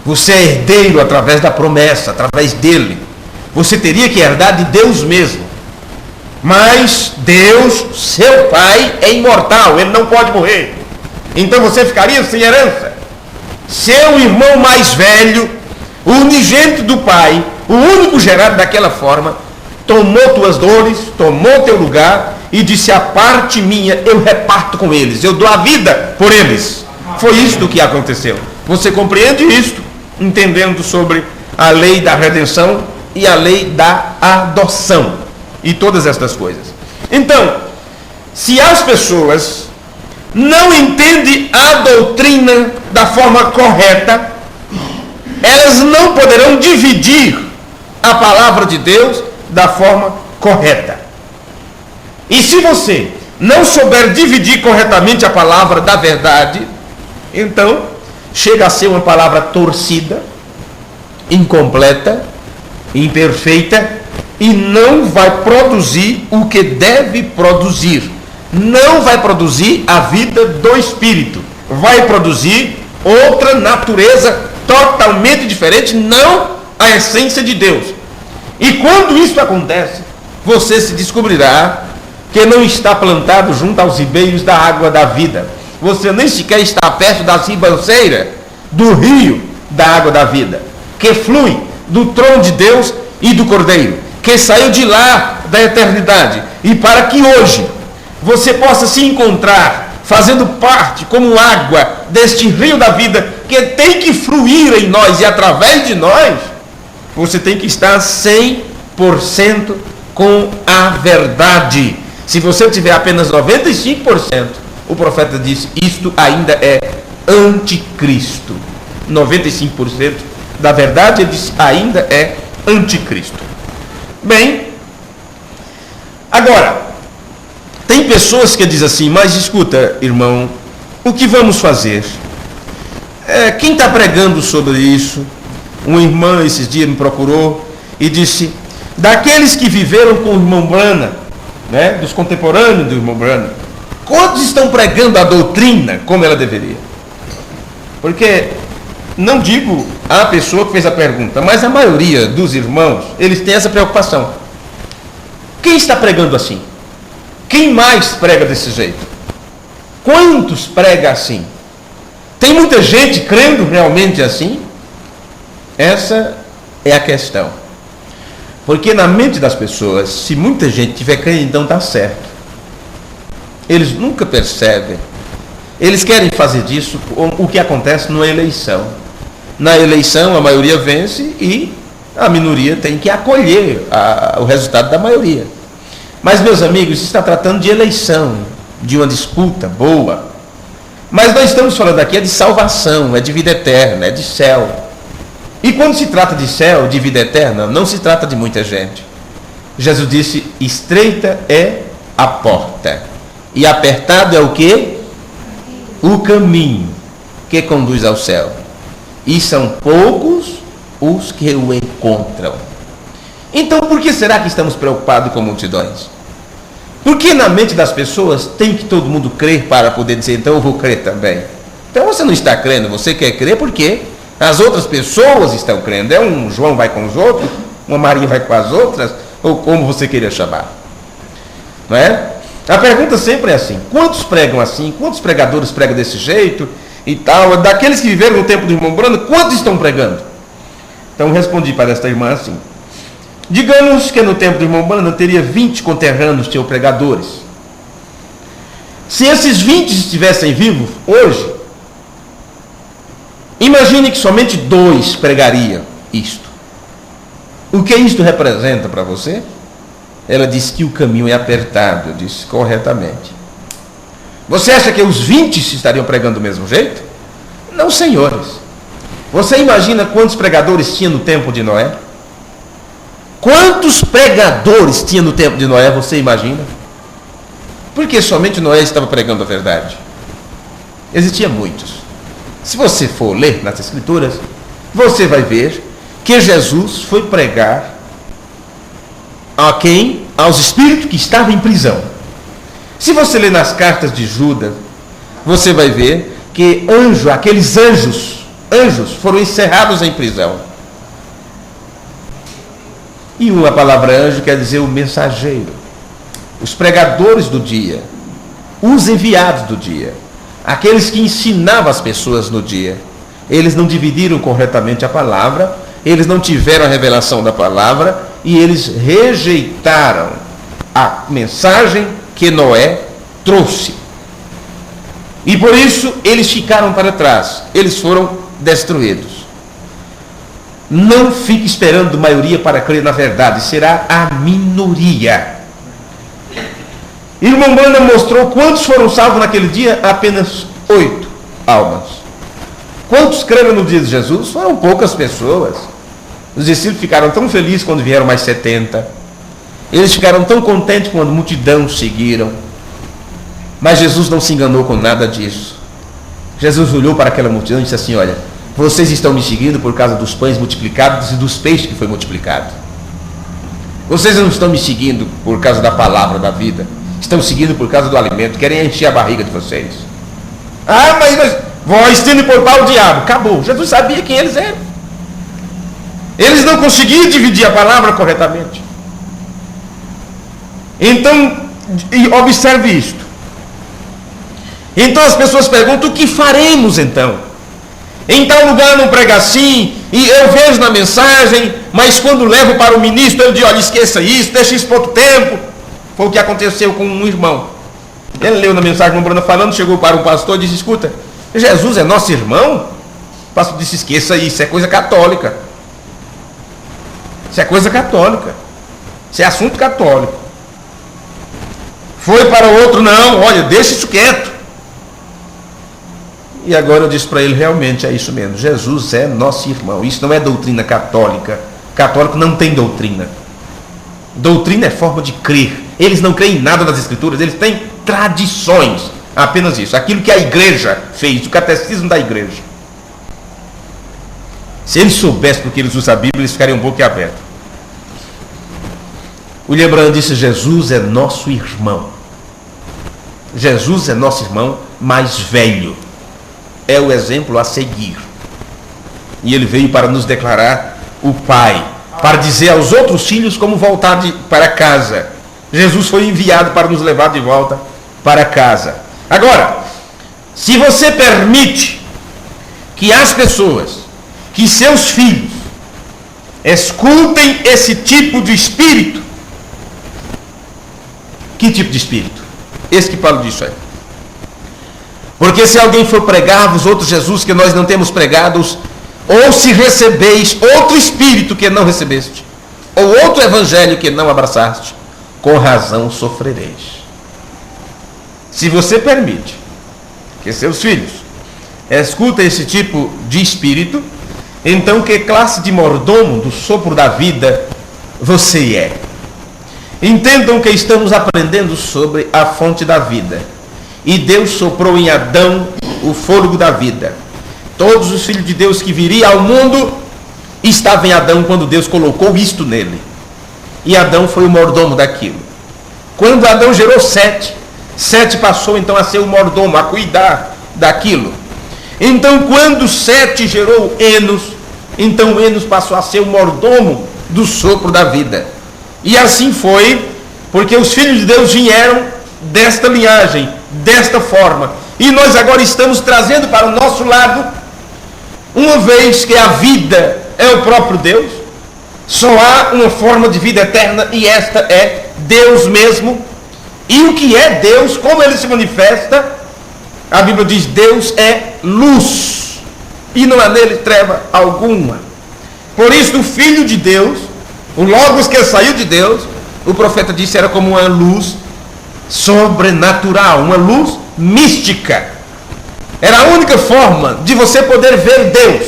Você é herdeiro através da promessa, através dele. Você teria que herdar de Deus mesmo. Mas Deus, seu Pai, é imortal, ele não pode morrer. Então você ficaria sem herança. Seu irmão mais velho, o unigênito do Pai, o único gerado daquela forma, tomou tuas dores, tomou teu lugar e disse: a parte minha eu reparto com eles, eu dou a vida por eles. Foi isto que aconteceu. Você compreende isto, entendendo sobre a lei da redenção e a lei da adoção e todas estas coisas. Então, se as pessoas não entendem a doutrina da forma correta, elas não poderão dividir a palavra de Deus da forma correta. E se você não souber dividir corretamente a palavra da verdade, então chega a ser uma palavra torcida, incompleta, imperfeita, e não vai produzir o que deve produzir. Não vai produzir a vida do Espírito. Vai produzir outra natureza totalmente diferente, não a essência de Deus. E quando isso acontece, você se descobrirá que não está plantado junto aos ribeiros da água da vida. Você nem sequer está perto das ribanceiras do rio da água da vida, que flui do trono de Deus e do Cordeiro, que saiu de lá da eternidade. E para que hoje você possa se encontrar fazendo parte como água deste rio da vida, que tem que fluir em nós e através de nós, você tem que estar 100% com a verdade. Se você tiver apenas 95%, o profeta disse: isto ainda é anticristo. 95% da verdade, ele disse, ainda é anticristo. Bem, agora, tem pessoas que dizem assim: mas escuta, irmão, o que vamos fazer? Quem está pregando sobre isso? Uma irmã esses dias me procurou e disse: daqueles que viveram com o irmão Brana, né, dos contemporâneos do irmão Brana, quantos estão pregando a doutrina como ela deveria? Porque, não digo a pessoa que fez a pergunta, mas a maioria dos irmãos, eles têm essa preocupação. Quem está pregando assim? Quem mais prega desse jeito? Quantos prega assim? Tem muita gente crendo realmente assim? Essa é a questão. Porque na mente das pessoas, se muita gente tiver crendo, então está certo. Eles nunca percebem. Eles querem fazer disso o que acontece numa eleição. Na eleição, a maioria vence e a minoria tem que acolher o resultado da maioria. Mas, meus amigos, está tratando de eleição. de uma disputa boa. Mas nós estamos falando aqui é de salvação, é de vida eterna, é de céu. E quando se trata de céu, de vida eterna, não se trata de muita gente. Jesus disse, estreita é a porta. E apertado é o quê? O caminho que conduz ao céu. E são poucos os que o encontram. Então, por que será que estamos preocupados com multidões? Porque na mente das pessoas tem que todo mundo crer para poder dizer, então eu vou crer também. Então você não está crendo, você quer crer porque as outras pessoas estão crendo. É um João vai com os outros, uma Maria vai com as outras, ou como você queria chamar. Não é? A pergunta sempre é assim, quantos pregam assim? Quantos pregadores pregam desse jeito e tal? Daqueles que viveram no tempo do irmão Branham, quantos estão pregando? Então respondi para esta irmã assim, digamos que no tempo do irmão Branham teria 20 conterrâneos seus pregadores. Se esses 20 estivessem vivos hoje, imagine que somente 2 pregariam isto. O que isto representa para você? Ela disse que o caminho é apertado. Eu disse corretamente. Você acha que os 20 estariam pregando do mesmo jeito? Não, senhores. Você imagina quantos pregadores tinha no tempo de Noé? Quantos pregadores tinha no tempo de Noé, você imagina? Porque somente Noé estava pregando a verdade. Existiam muitos. Se você for ler nas Escrituras, você vai ver que Jesus foi pregar a quem? Aos espíritos que estavam em prisão. Se você ler nas cartas de Judas, você vai ver que aqueles anjos foram encerrados em prisão. E uma palavra anjo quer dizer o mensageiro. Os pregadores do dia, os enviados do dia, aqueles que ensinavam as pessoas no dia, eles não dividiram corretamente a palavra, eles não tiveram a revelação da palavra e eles rejeitaram a mensagem que Noé trouxe. E por isso eles ficaram para trás, eles foram destruídos. Não fique esperando maioria para crer na verdade, será a minoria. Irmão Branham mostrou quantos foram salvos naquele dia, apenas 8 almas. Quantos creram no dia de Jesus? Foram poucas pessoas. Os discípulos ficaram tão felizes quando vieram mais 70. Eles ficaram tão contentes quando a multidão seguiram. Mas Jesus não se enganou com nada disso. Jesus olhou para aquela multidão e disse assim, olha, vocês estão me seguindo por causa dos pães multiplicados e dos peixes que foi multiplicado. Vocês não estão me seguindo por causa da palavra da vida. Estão seguindo por causa do alimento. Querem encher a barriga de vocês. Ah, mas vós tendo por pau o diabo. Acabou. Jesus sabia quem eles eram. Eles não conseguiam dividir a palavra corretamente. Então, observe isto. Então as pessoas perguntam, o que faremos então? Em tal lugar não prega assim, e eu vejo na mensagem, mas quando levo para o ministro, ele diz, olha, esqueça isso, deixa isso para outro tempo. Foi o que aconteceu com um irmão. Ele leu na mensagem do Bruno falando, chegou para um pastor e disse, escuta, Jesus é nosso irmão? O pastor disse, esqueça isso, é coisa católica. Isso é coisa católica. Isso é assunto católico. Foi para o outro, não, olha, deixa isso quieto. E agora eu disse para ele, realmente é isso mesmo, Jesus é nosso irmão. Isso não é doutrina católica. Católico não tem doutrina. Doutrina é forma de crer. Eles não creem em nada das Escrituras, eles têm tradições. Apenas isso, aquilo que a igreja fez, o catecismo da igreja. Se eles soubessem porque eles usam a Bíblia, eles ficariam um pouco abertos. William Branham disse, Jesus é nosso irmão. Jesus é nosso irmão mais velho. É o exemplo a seguir. E ele veio para nos declarar o Pai, para dizer aos outros filhos como voltar para casa. Jesus foi enviado para nos levar de volta para casa. Agora, se você permite que as pessoas, que seus filhos, escutem esse tipo de espírito, que tipo de espírito? Esse que fala disso aí. Porque se alguém for pregar os outros Jesus que nós não temos pregados, ou se recebeis outro espírito que não recebeste, ou outro evangelho que não abraçaste, com razão sofrereis. Se você permite que seus filhos escutem esse tipo de espírito, então que classe de mordomo do sopro da vida você é? Entendam que estamos aprendendo sobre a fonte da vida. E Deus soprou em Adão o fôlego da vida. Todos os filhos de Deus que viriam ao mundo estavam em Adão quando Deus colocou isto nele. E Adão foi o mordomo daquilo. Quando Adão gerou Sete passou então a ser o mordomo, a cuidar daquilo. Então quando Sete gerou Enos, então Enos passou a ser o mordomo do sopro da vida. E assim foi, porque os filhos de Deus vieram desta linhagem, desta forma. E nós agora estamos trazendo para o nosso lado, uma vez que a vida é o próprio Deus, só há uma forma de vida eterna e esta é Deus mesmo. E o que é Deus, como ele se manifesta? A Bíblia diz: Deus é luz e não há nele treva alguma. Por isso o Filho de Deus, o Logos que saiu de Deus, o profeta disse, era como uma luz sobrenatural, uma luz mística. Era a única forma de você poder ver Deus.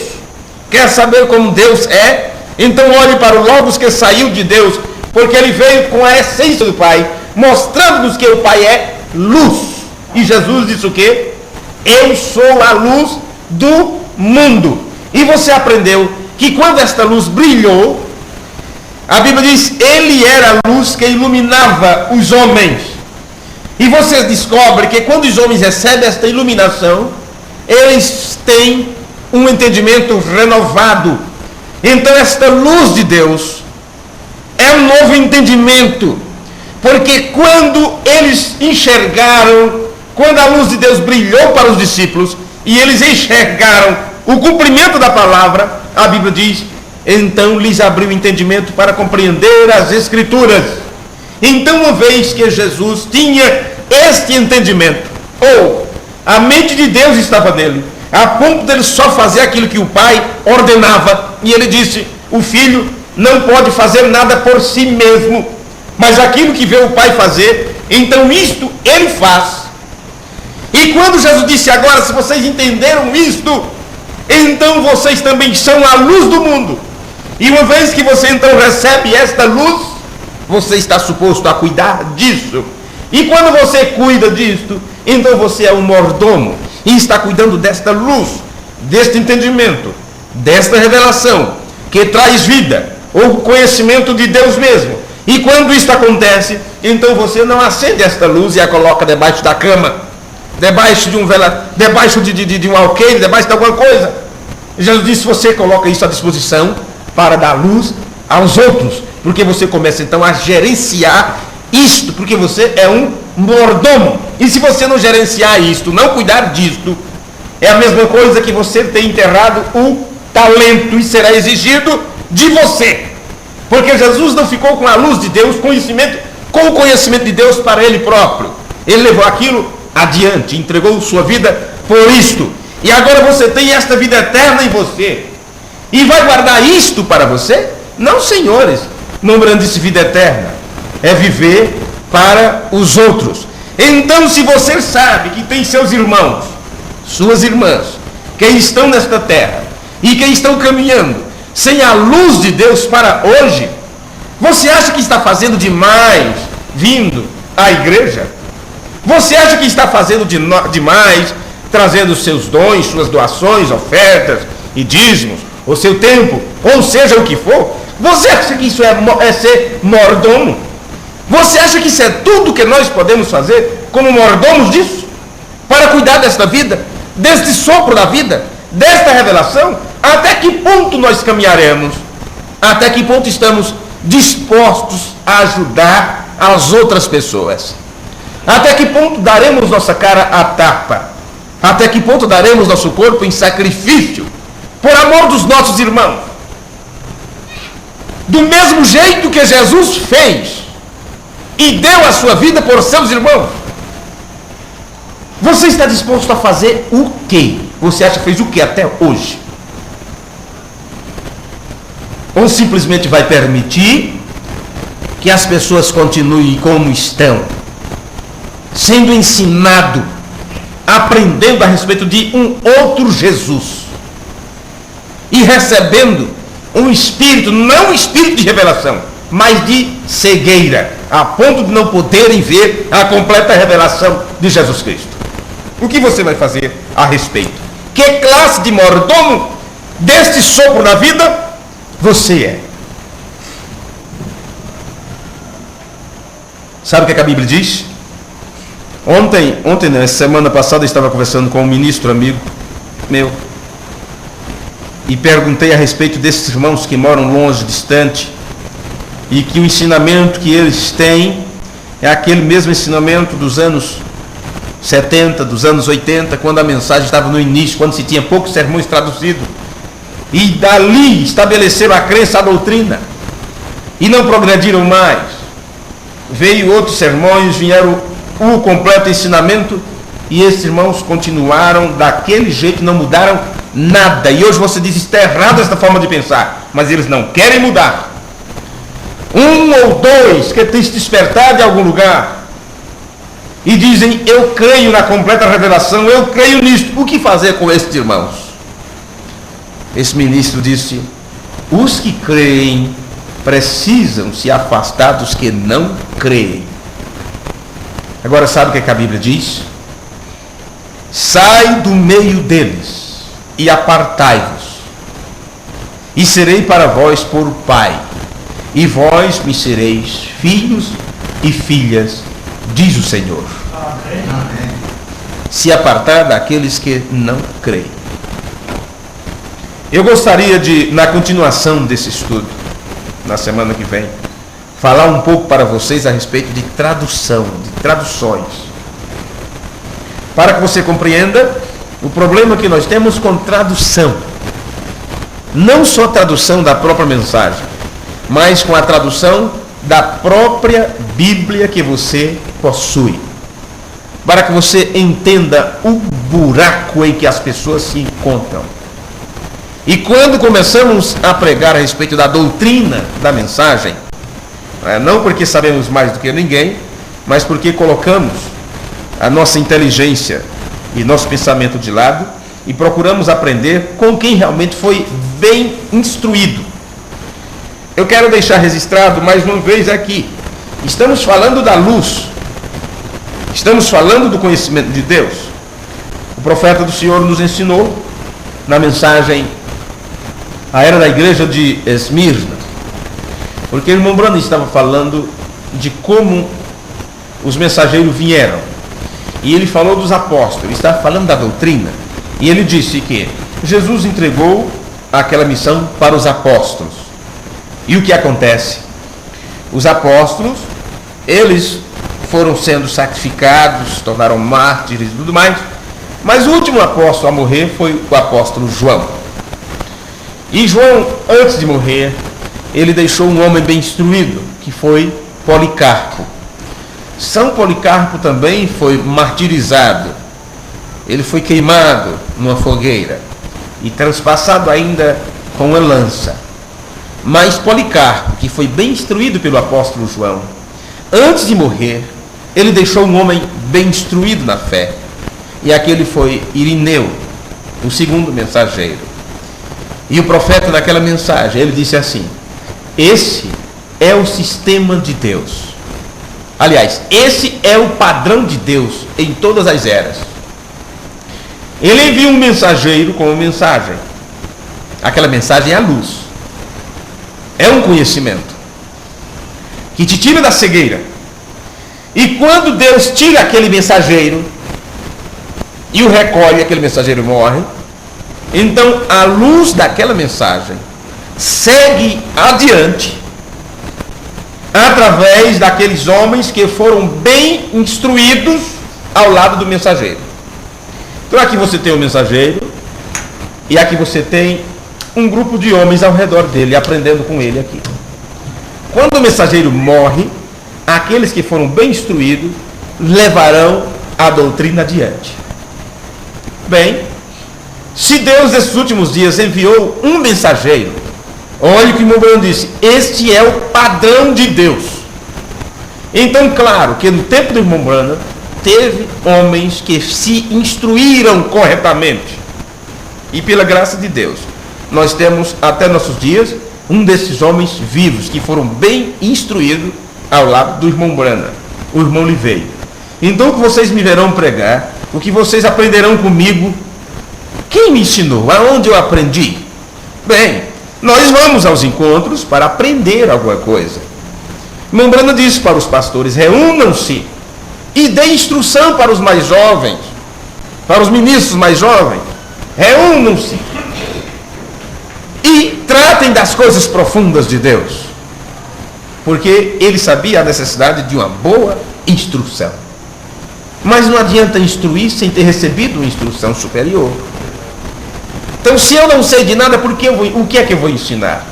Quer saber como Deus é? Então olhe para o Logos que saiu de Deus, porque ele veio com a essência do Pai, mostrando-nos que o Pai é luz. E Jesus disse o quê? Eu sou a luz do mundo. E você aprendeu que quando esta luz brilhou, a Bíblia diz, ele era a luz que iluminava os homens. E você descobre que quando os homens recebem esta iluminação, eles têm um entendimento renovado. Então esta luz de Deus é um novo entendimento. Porque quando eles enxergaram, quando a luz de Deus brilhou para os discípulos, e eles enxergaram o cumprimento da palavra, a Bíblia diz, então lhes abriu o entendimento para compreender as Escrituras. Então, uma vez que Jesus tinha este entendimento, ou a mente de Deus estava nele, a ponto dele só fazer aquilo que o Pai ordenava, e ele disse, o Filho não pode fazer nada por si mesmo, mas aquilo que vê o Pai fazer, então isto ele faz. E quando Jesus disse, agora se vocês entenderam isto, então vocês também são a luz do mundo. E uma vez que você então recebe esta luz, você está suposto a cuidar disso. E quando você cuida disto, então você é um mordomo e está cuidando desta luz, deste entendimento, desta revelação que traz vida, ou conhecimento de Deus mesmo. E quando isto acontece, então você não acende esta luz e a coloca debaixo da cama, debaixo de um debaixo de um alqueire, debaixo de alguma coisa. Jesus disse, você coloca isso à disposição para dar luz aos outros, porque você começa então a gerenciar isto, porque você é um mordomo. E se você não gerenciar isto, não cuidar disto, é a mesma coisa que você ter enterrado o talento e será exigido de você. Porque Jesus não ficou com a luz de Deus, com o conhecimento de Deus para ele próprio. Ele levou aquilo adiante, entregou sua vida por isto. E agora você tem esta vida eterna em você. E vai guardar isto para você? Não, senhores. Não disse vida eterna. É viver para os outros. Então, se você sabe que tem seus irmãos, suas irmãs, que estão nesta terra e que estão caminhando sem a luz de Deus para hoje, você acha que está fazendo demais vindo à igreja? Você acha que está fazendo demais trazendo seus dons, suas doações, ofertas e dízimos, o seu tempo, ou seja o que for? Você acha que isso é ser mordomo? Você acha que isso é tudo que nós podemos fazer como mordomos disso? Para cuidar desta vida, deste sopro da vida, desta revelação? Até que ponto nós caminharemos? Até que ponto estamos dispostos a ajudar as outras pessoas? Até que ponto daremos nossa cara a tapa? Até que ponto daremos nosso corpo em sacrifício por amor dos nossos irmãos? Do mesmo jeito que Jesus fez e deu a sua vida por seus irmãos. Você está disposto a fazer o quê? Você acha que fez o quê até hoje? Ou simplesmente vai permitir que as pessoas continuem como estão? sendo ensinado, aprendendo a respeito de um outro Jesus e recebendo um espírito, não um espírito de revelação, mas de cegueira, a ponto de não poderem ver a completa revelação de Jesus Cristo. O que você vai fazer a respeito? Que classe de mordomo deste sopro na vida você é? Sabe o que a Bíblia diz? Ontem não, semana passada eu estava conversando com um ministro amigo meu e perguntei a respeito desses irmãos que moram longe, distante, e que o ensinamento que eles têm é aquele mesmo ensinamento dos anos 70, dos anos 80, quando a mensagem estava no início, quando se tinha poucos sermões traduzidos, e dali estabeleceram a crença, a doutrina, e não progrediram mais. Veio outros sermões, vieram o completo ensinamento, e esses irmãos continuaram daquele jeito, não mudaram nada. E hoje você diz, está errado esta forma de pensar, mas eles não querem mudar. Um ou dois que tem se despertado de algum lugar e dizem, eu creio na completa revelação, eu creio nisto. O que fazer com estes irmãos? Esse ministro disse, os que creem precisam se afastar dos que não creem. Agora sabe o que a Bíblia diz? Sai do meio deles e apartai-vos, e serei para vós por Pai, e vós me sereis filhos e filhas, diz o Senhor. Amém. Se apartar daqueles que não creem. Eu gostaria de, na continuação desse estudo, na semana que vem, falar um pouco para vocês a respeito de tradução, de traduções, para que você compreenda o problema que nós temos com tradução. Não só tradução da própria mensagem, mas com a tradução da própria Bíblia que você possui, para que você entenda o buraco em que as pessoas se encontram. E quando começamos a pregar a respeito da doutrina da mensagem, não porque sabemos mais do que ninguém, mas porque colocamos a nossa inteligência e nosso pensamento de lado e procuramos aprender com quem realmente foi bem instruído. Eu quero deixar registrado mais uma vez aqui, estamos falando da luz, estamos falando do conhecimento de Deus. O profeta do Senhor nos ensinou na mensagem a era da igreja de Esmirna, porque o irmão Branham estava falando de como os mensageiros vieram, e ele falou dos apóstolos, ele estava falando da doutrina, e ele disse que Jesus entregou aquela missão para os apóstolos. E o que acontece? Os apóstolos, eles foram sendo sacrificados, se tornaram mártires e tudo mais, mas o último apóstolo a morrer foi o apóstolo João. E João, antes de morrer, ele deixou um homem bem instruído, que foi Policarpo. São Policarpo também foi martirizado. Ele foi queimado numa fogueira e transpassado ainda com uma lança. Mas Policarpo, que foi bem instruído pelo apóstolo João, antes de morrer, ele deixou um homem bem instruído na fé. E aquele foi Irineu, o segundo mensageiro. E o profeta, naquela mensagem, ele disse assim: esse é o sistema de Deus. Aliás, esse é o padrão de Deus em todas as eras. Ele envia um mensageiro com uma mensagem. Aquela mensagem é a luz. É um conhecimento que te tira da cegueira. E quando Deus tira aquele mensageiro e o recolhe, aquele mensageiro morre, então a luz daquela mensagem segue adiante através daqueles homens que foram bem instruídos ao lado do mensageiro. Então aqui você tem o mensageiro e aqui você tem um grupo de homens ao redor dele, aprendendo com ele aqui. Quando o mensageiro morre, aqueles que foram bem instruídos levarão a doutrina adiante. Bem, se Deus nesses últimos dias enviou um mensageiro, olha o que o irmão Branham disse, este é o padrão de Deus. Então, claro que no tempo do irmão Branham, teve homens que se instruíram corretamente. E pela graça de Deus, nós temos até nossos dias um desses homens vivos que foram bem instruídos ao lado do irmão Brana, o irmão Liveio. Então o que vocês me verão pregar, o que vocês aprenderão comigo, quem me ensinou? Aonde eu aprendi? Bem, nós vamos aos encontros para aprender alguma coisa. Irmão Brana disse para os pastores: reúnam-se e dê instrução para os mais jovens, para os ministros mais jovens. Reúnam-se e tratem das coisas profundas de Deus, porque ele sabia a necessidade de uma boa instrução. Mas não adianta instruir sem ter recebido uma instrução superior. Então, se eu não sei de nada, o que é que eu vou ensinar?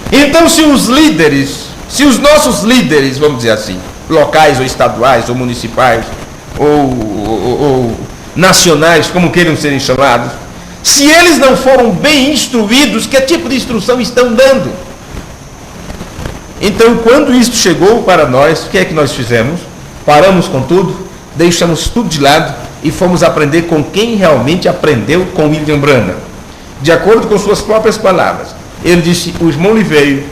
Então, se os nossos líderes, vamos dizer assim, locais ou estaduais ou municipais ou nacionais, como queiram serem chamados, se eles não foram bem instruídos, que tipo de instrução estão dando? Então, quando isto chegou para nós, o que é que nós fizemos? Paramos com tudo, deixamos tudo de lado e fomos aprender com quem realmente aprendeu com William Branham. De acordo com suas próprias palavras, ele disse: o irmão Liveio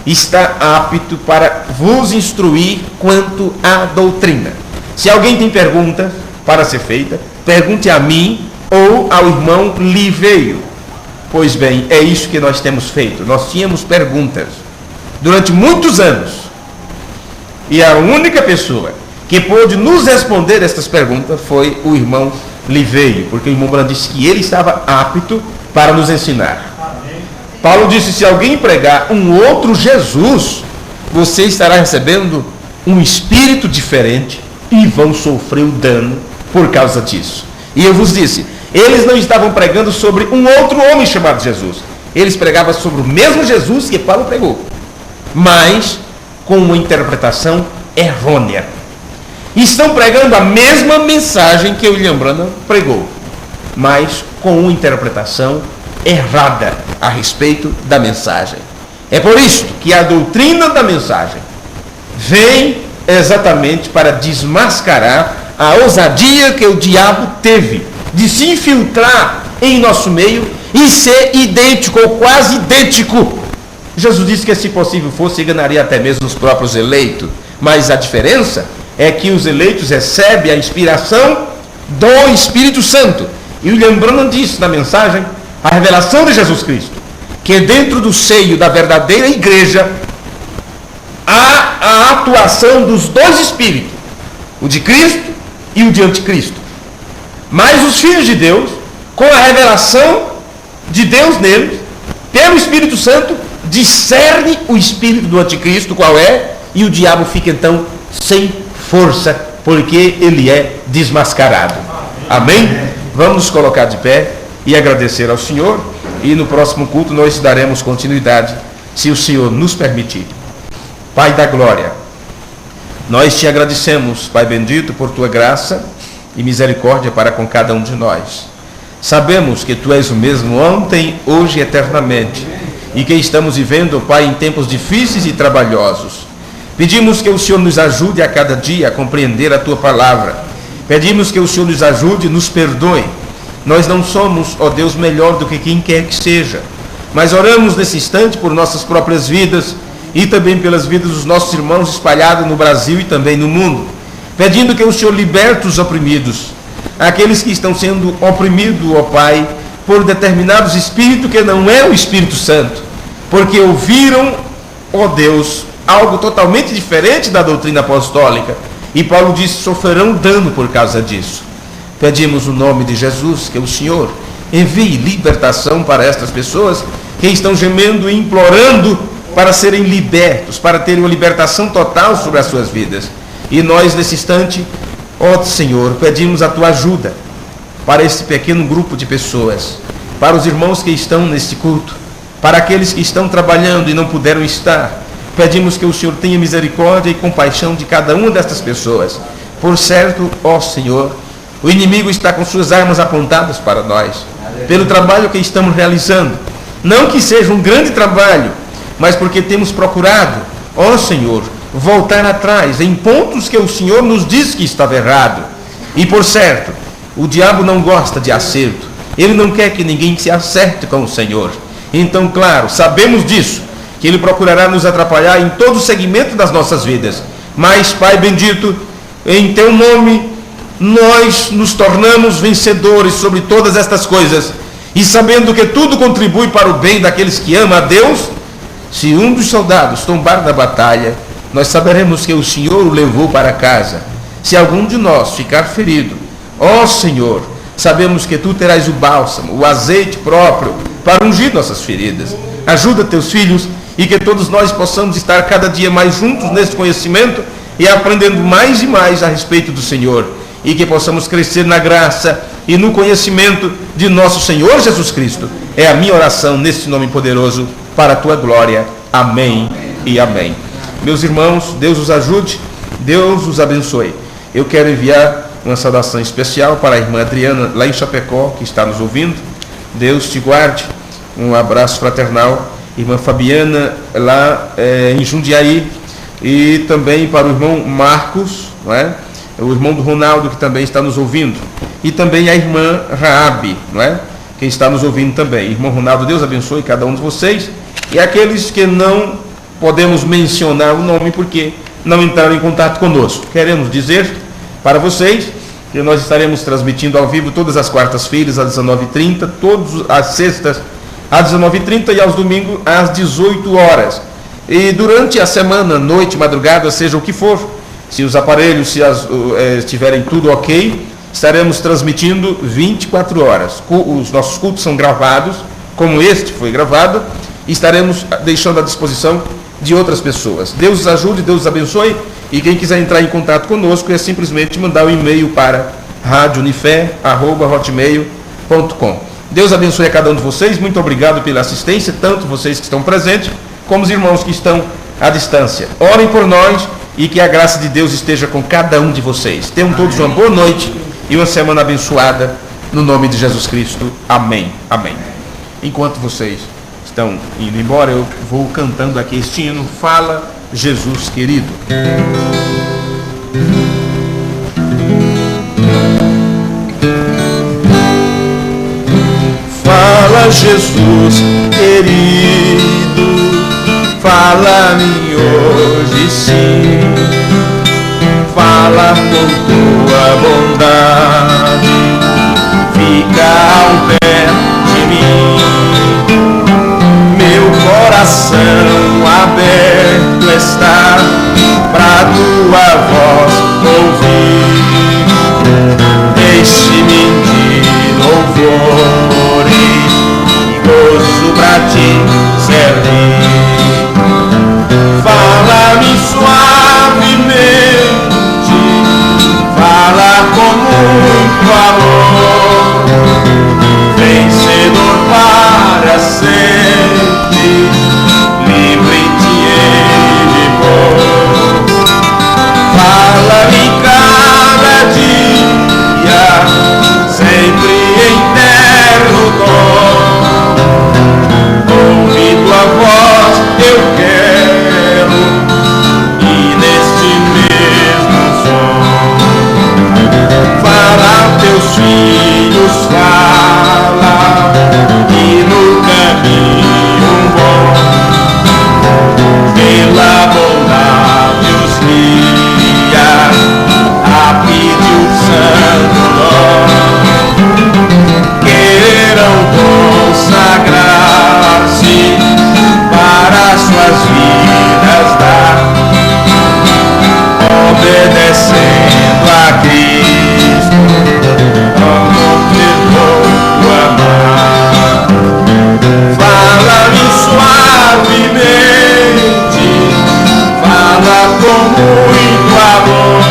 está apto para vos instruir quanto à doutrina. Se alguém tem pergunta para ser feita, pergunte a mim ou ao irmão Liveio. Pois bem, é isso que nós temos feito. Nós tínhamos perguntas durante muitos anos, e a única pessoa que pôde nos responder estas perguntas foi o irmão Liveio, porque o irmão Branham disse que ele estava apto para nos ensinar. Paulo disse: se alguém pregar um outro Jesus, você estará recebendo um espírito diferente e vão sofrer o dano por causa disso. E eu vos disse, eles não estavam pregando sobre um outro homem chamado Jesus. Eles pregavam sobre o mesmo Jesus que Paulo pregou, mas com uma interpretação errônea. Estão pregando a mesma mensagem que William Branham pregou, mas com uma interpretação errada a respeito da mensagem. É por isso que a doutrina da mensagem vem exatamente para desmascarar a ousadia que o diabo teve de se infiltrar em nosso meio e ser idêntico ou quase idêntico. Jesus disse que, se possível fosse, enganaria até mesmo os próprios eleitos, mas a diferença é que os eleitos recebem a inspiração do Espírito Santo. E William Branham disse na mensagem a revelação de Jesus Cristo, que dentro do seio da verdadeira igreja há a atuação dos dois Espíritos, o de Cristo e o de Anticristo. Mas os filhos de Deus, com a revelação de Deus neles, pelo Espírito Santo, discerne o espírito do Anticristo, qual é, e o diabo fica então sem força, porque ele é desmascarado. Amém? Vamos nos colocar de pé e agradecer ao Senhor, e no próximo culto nós daremos continuidade, se o Senhor nos permitir. Pai da glória, nós te agradecemos, Pai bendito, por tua graça e misericórdia para com cada um de nós. Sabemos que tu és o mesmo ontem, hoje e eternamente, e que estamos vivendo, Pai, em tempos difíceis e trabalhosos. Pedimos que o Senhor nos ajude a cada dia a compreender a tua palavra. Pedimos que o Senhor nos ajude e nos perdoe. Nós não somos, ó Deus, melhor do que quem quer que seja, mas oramos nesse instante por nossas próprias vidas e também pelas vidas dos nossos irmãos espalhados no Brasil e também no mundo, pedindo que o Senhor liberte os oprimidos, aqueles que estão sendo oprimidos, ó Pai, por determinados espíritos que não é o Espírito Santo, porque ouviram, ó Deus, algo totalmente diferente da doutrina apostólica, e Paulo disse: sofrerão dano por causa disso. Pedimos no nome de Jesus que o Senhor envie libertação para estas pessoas que estão gemendo e implorando para serem libertos, para terem uma libertação total sobre as suas vidas. E nós, nesse instante, ó Senhor, pedimos a tua ajuda para esse pequeno grupo de pessoas, para os irmãos que estão neste culto, para aqueles que estão trabalhando e não puderam estar. Pedimos que o Senhor tenha misericórdia e compaixão de cada uma destas pessoas. Por certo, ó Senhor, o inimigo está com suas armas apontadas para nós, pelo trabalho que estamos realizando. Não que seja um grande trabalho, mas porque temos procurado, ó Senhor, voltar atrás em pontos que o Senhor nos diz que estava errado. E por certo, o diabo não gosta de acerto. Ele não quer que ninguém se acerte com o Senhor. Então, claro, sabemos disso, que Ele procurará nos atrapalhar em todo o segmento das nossas vidas. Mas, Pai bendito, em Teu nome, nós nos tornamos vencedores sobre todas estas coisas. E sabendo que tudo contribui para o bem daqueles que amam a Deus, se um dos soldados tombar na batalha, nós saberemos que o Senhor o levou para casa. Se algum de nós ficar ferido, ó Senhor, sabemos que Tu terás o bálsamo, o azeite próprio para ungir nossas feridas. Ajuda Teus filhos e que todos nós possamos estar cada dia mais juntos nesse conhecimento e aprendendo mais e mais a respeito do Senhor. E que possamos crescer na graça e no conhecimento de nosso Senhor Jesus Cristo. É a minha oração nesse nome poderoso para a Tua glória. Amém e amém. Meus irmãos, Deus os ajude, Deus os abençoe. Eu quero enviar uma saudação especial para a irmã Adriana, lá em Chapecó, que está nos ouvindo. Deus te guarde. Um abraço fraternal. Irmã Fabiana, lá em Jundiaí. E também para o irmão Marcos, não é? O irmão do Ronaldo, que também está nos ouvindo. E também a irmã Raabe, não é? Que está nos ouvindo também. Irmão Ronaldo, Deus abençoe cada um de vocês. E aqueles que não podemos mencionar o nome porque não entraram em contato conosco. Queremos dizer para vocês que nós estaremos transmitindo ao vivo todas as quartas-feiras às 19h30, todas as sextas às 19h30 e aos domingos às 18 horas. E durante a semana, noite, madrugada, seja o que for, se os aparelhos estiverem tudo ok, estaremos transmitindo 24 horas. Os nossos cultos são gravados, como este foi gravado, e estaremos deixando à disposição de outras pessoas. Deus os ajude, Deus os abençoe, e quem quiser entrar em contato conosco é simplesmente mandar um e-mail para radiounifé@hotmail.com. Deus abençoe a cada um de vocês, muito obrigado pela assistência, tanto vocês que estão presentes, como os irmãos que estão à distância. Orem por nós e que a graça de Deus esteja com cada um de vocês. Tenham todos uma boa noite e uma semana abençoada, no nome de Jesus Cristo. Amém. Amém. Enquanto vocês estão indo embora, eu vou cantando aqui este hino, Fala Jesus Querido. Fala Jesus querido, fala-me hoje sim, fala com Tua bondade, fica ao pé de mim. Meu coração aberto está pra Tua voz ouvir. Deixe-me de louvores e gozo pra Te servir. Fala-me suavemente, fala com muito amor, vencedor para sempre, livre Te Ele vou. Fala-me cada dia, sempre em terno dom, ouvi Tua voz eu quero, e neste mesmo som, fala Teus filhos, fala, e no caminho bom, pela bondade os guia, rapide o santo nome, queiram consagrar-se para suas vidas dar, obedecendo a Cristo, como Te vou amar. Fala-me suavemente, fala com muito amor,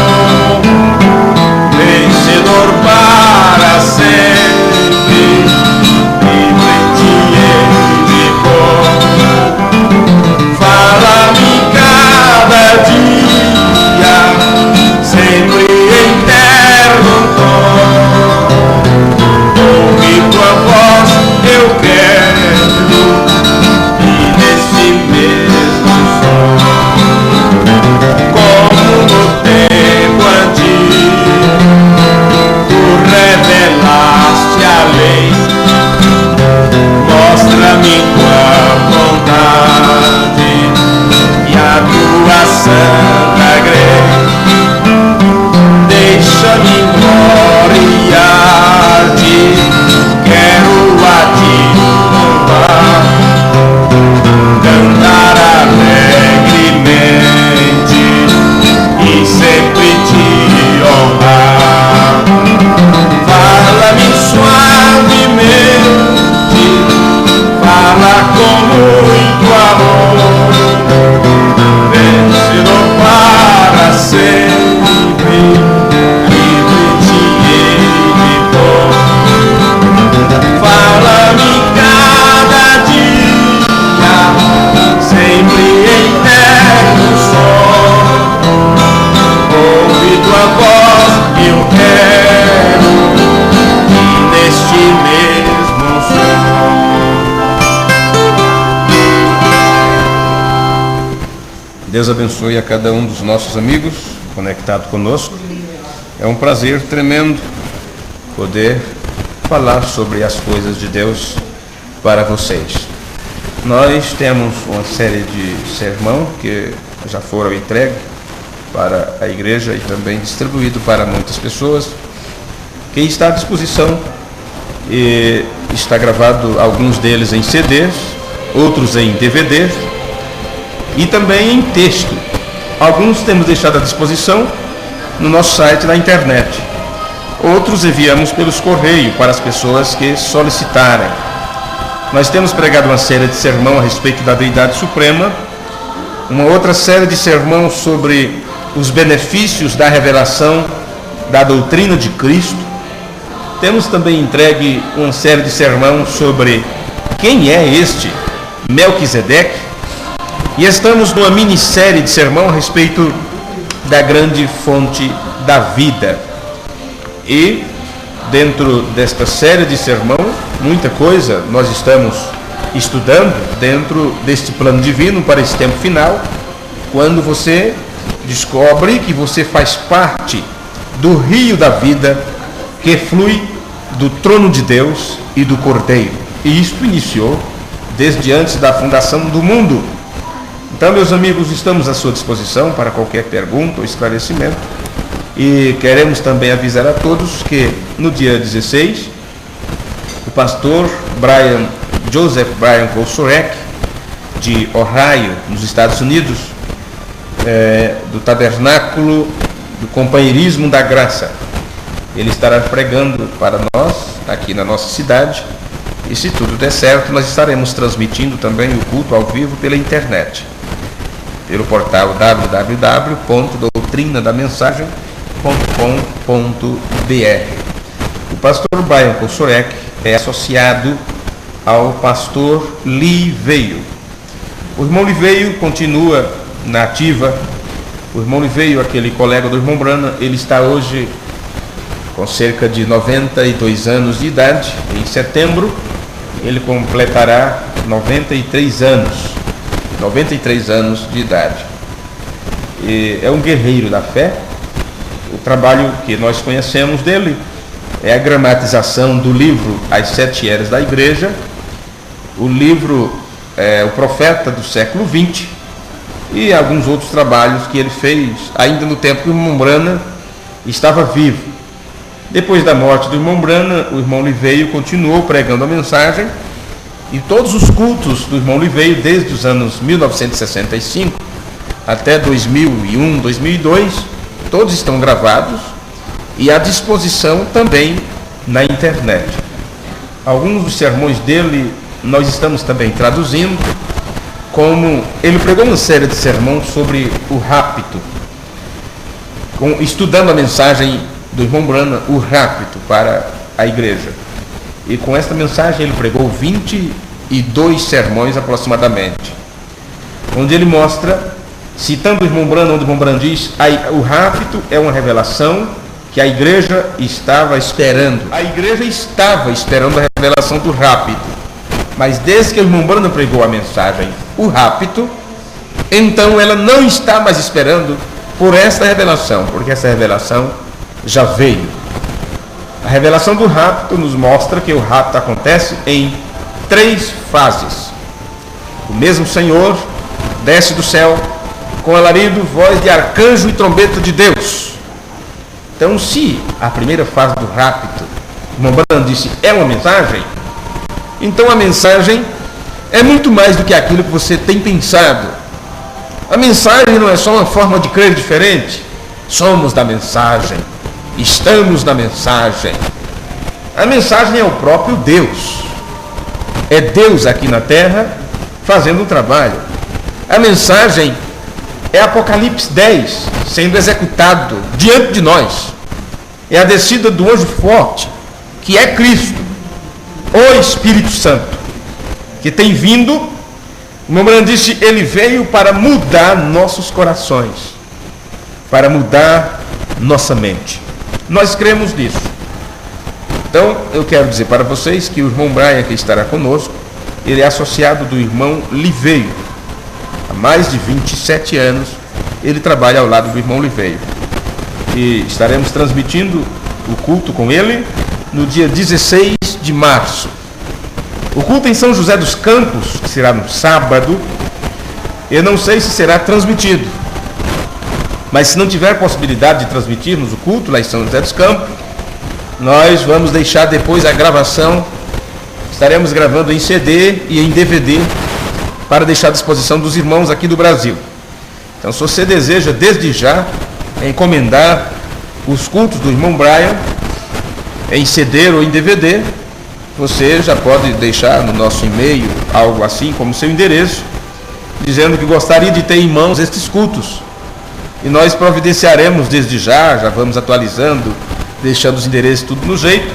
vencedor para sempre, livre Te Ele vou. Fala-me cada dia, sempre em terno tom, ouvir Tua voz eu quero, e nesse mesmo som, Deus abençoe a cada um dos nossos amigos conectado conosco. É um prazer tremendo poder falar sobre as coisas de Deus para vocês. Nós temos uma série de sermão que já foram entregues para a igreja e também distribuído para muitas pessoas, que está à disposição e está gravado, alguns deles em CDs, outros em DVDs e também em texto. Alguns temos deixado à disposição no nosso site na internet. Outros enviamos pelos correios para as pessoas que solicitarem. Nós temos pregado uma série de sermão a respeito da Deidade Suprema, uma outra série de sermão sobre os benefícios da revelação da doutrina de Cristo. Temos também entregue uma série de sermão sobre quem é este Melquisedeque. E estamos numa minissérie de sermão a respeito da grande fonte da vida. E dentro desta série de sermão, muita coisa nós estamos estudando dentro deste plano divino para esse tempo final, quando você descobre que você faz parte do rio da vida que flui do trono de Deus e do Cordeiro. E isto iniciou desde antes da fundação do mundo. Então, meus amigos, estamos à sua disposição para qualquer pergunta ou esclarecimento. E queremos também avisar a todos que no dia 16, o pastor Joseph Brian Kosurek, de Ohio, nos Estados Unidos, do Tabernáculo do Companheirismo da Graça, ele estará pregando para nós aqui na nossa cidade. E se tudo der certo, nós estaremos transmitindo também o culto ao vivo pela internet, pelo portal www.doutrinadamensagem.com.br. O pastor Brian Kosurek é associado ao pastor Lee Veio. O irmão Lee Veio continua na ativa. O irmão Lee Veio, aquele colega do irmão Branham, ele está hoje com cerca de 92 anos de idade. Em setembro ele completará 93 anos de idade. E é um guerreiro da fé. O trabalho que nós conhecemos dele é a gramatização do livro As Sete Eras da Igreja, o livro O Profeta do século XX e alguns outros trabalhos que ele fez ainda no tempo que o irmão Branham estava vivo. Depois da morte do irmão Branham, o irmão Lee Veio continuou pregando a mensagem, e todos os cultos do irmão Lee Veio, desde os anos 1965 até 2001, 2002, todos estão gravados e à disposição também na internet. Alguns dos sermões dele nós estamos também traduzindo, como ele pregou uma série de sermões sobre o rapto, estudando a mensagem do irmão Branham, o rapto para a igreja. E com esta mensagem ele pregou 22 sermões aproximadamente, onde ele mostra, citando o irmão Branham, onde o irmão Branham diz: o rapto é uma revelação que a igreja estava esperando. A igreja estava esperando a revelação do rapto, mas desde que o irmão Branham pregou a mensagem, o rapto, então ela não está mais esperando por esta revelação, porque essa revelação já veio. A revelação do rapto nos mostra que o rapto acontece em 3 fases. O mesmo Senhor desce do céu com alarido, voz de arcanjo e trombeta de Deus. Então, se a primeira fase do rapto, o irmão Branham disse, é uma mensagem, então a mensagem é muito mais do que aquilo que você tem pensado. A mensagem não é só uma forma de crer diferente. Somos da mensagem, estamos na mensagem. A mensagem é o próprio Deus. É Deus aqui na terra fazendo um trabalho. A mensagem é Apocalipse 10 sendo executado diante de nós. É a descida do anjo forte, que é Cristo, o Espírito Santo, que tem vindo. O irmão Branham disse, ele veio para mudar nossos corações, para mudar nossa mente. Nós cremos nisso. Então, eu quero dizer para vocês que o irmão Brian, que estará conosco, ele é associado do irmão Lee Veio. há mais de 27 anos, ele trabalha ao lado do irmão Oliveira. E estaremos transmitindo o culto com ele no dia 16 de março. O culto em São José dos Campos, que será no sábado, eu não sei se será transmitido. Mas se não tiver possibilidade de transmitirmos o culto lá em São José dos Campos, nós vamos deixar depois a gravação. Estaremos gravando em CD e em DVD para deixar à disposição dos irmãos aqui do Brasil. Então, se você deseja desde já encomendar os cultos do irmão Brian em CD ou em DVD, você já pode deixar no nosso e-mail algo assim como seu endereço, dizendo que gostaria de ter em mãos estes cultos. E nós providenciaremos desde já vamos atualizando, deixando os endereços tudo no jeito,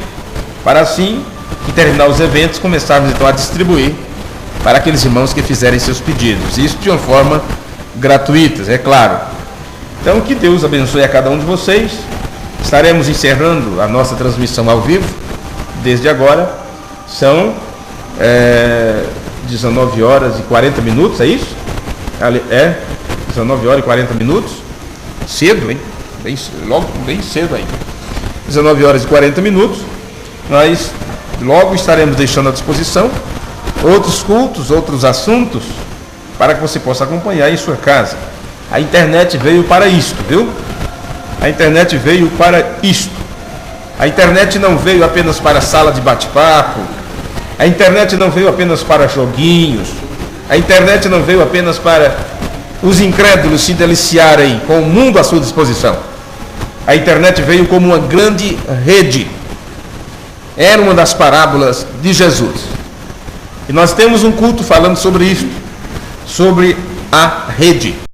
para assim que terminar os eventos, começarmos então a distribuir para aqueles irmãos que fizerem seus pedidos. Isso de uma forma gratuita, é claro. Então, que Deus abençoe a cada um de vocês. Estaremos encerrando a nossa transmissão ao vivo, desde agora. São 19 horas e 40 minutos, é isso? 19 horas e 40 minutos. Cedo, hein? Bem cedo aí. 19 horas e 40 minutos. Nós logo estaremos deixando à disposição outros cultos, outros assuntos, para que você possa acompanhar em sua casa. A internet veio para isto, viu? A internet veio para isto. A internet não veio apenas para sala de bate-papo. A internet não veio apenas para joguinhos. A internet não veio apenas para os incrédulos se deliciarem com o mundo à sua disposição. A internet veio como uma grande rede. Era uma das parábolas de Jesus. E nós temos um culto falando sobre isso, sobre a rede.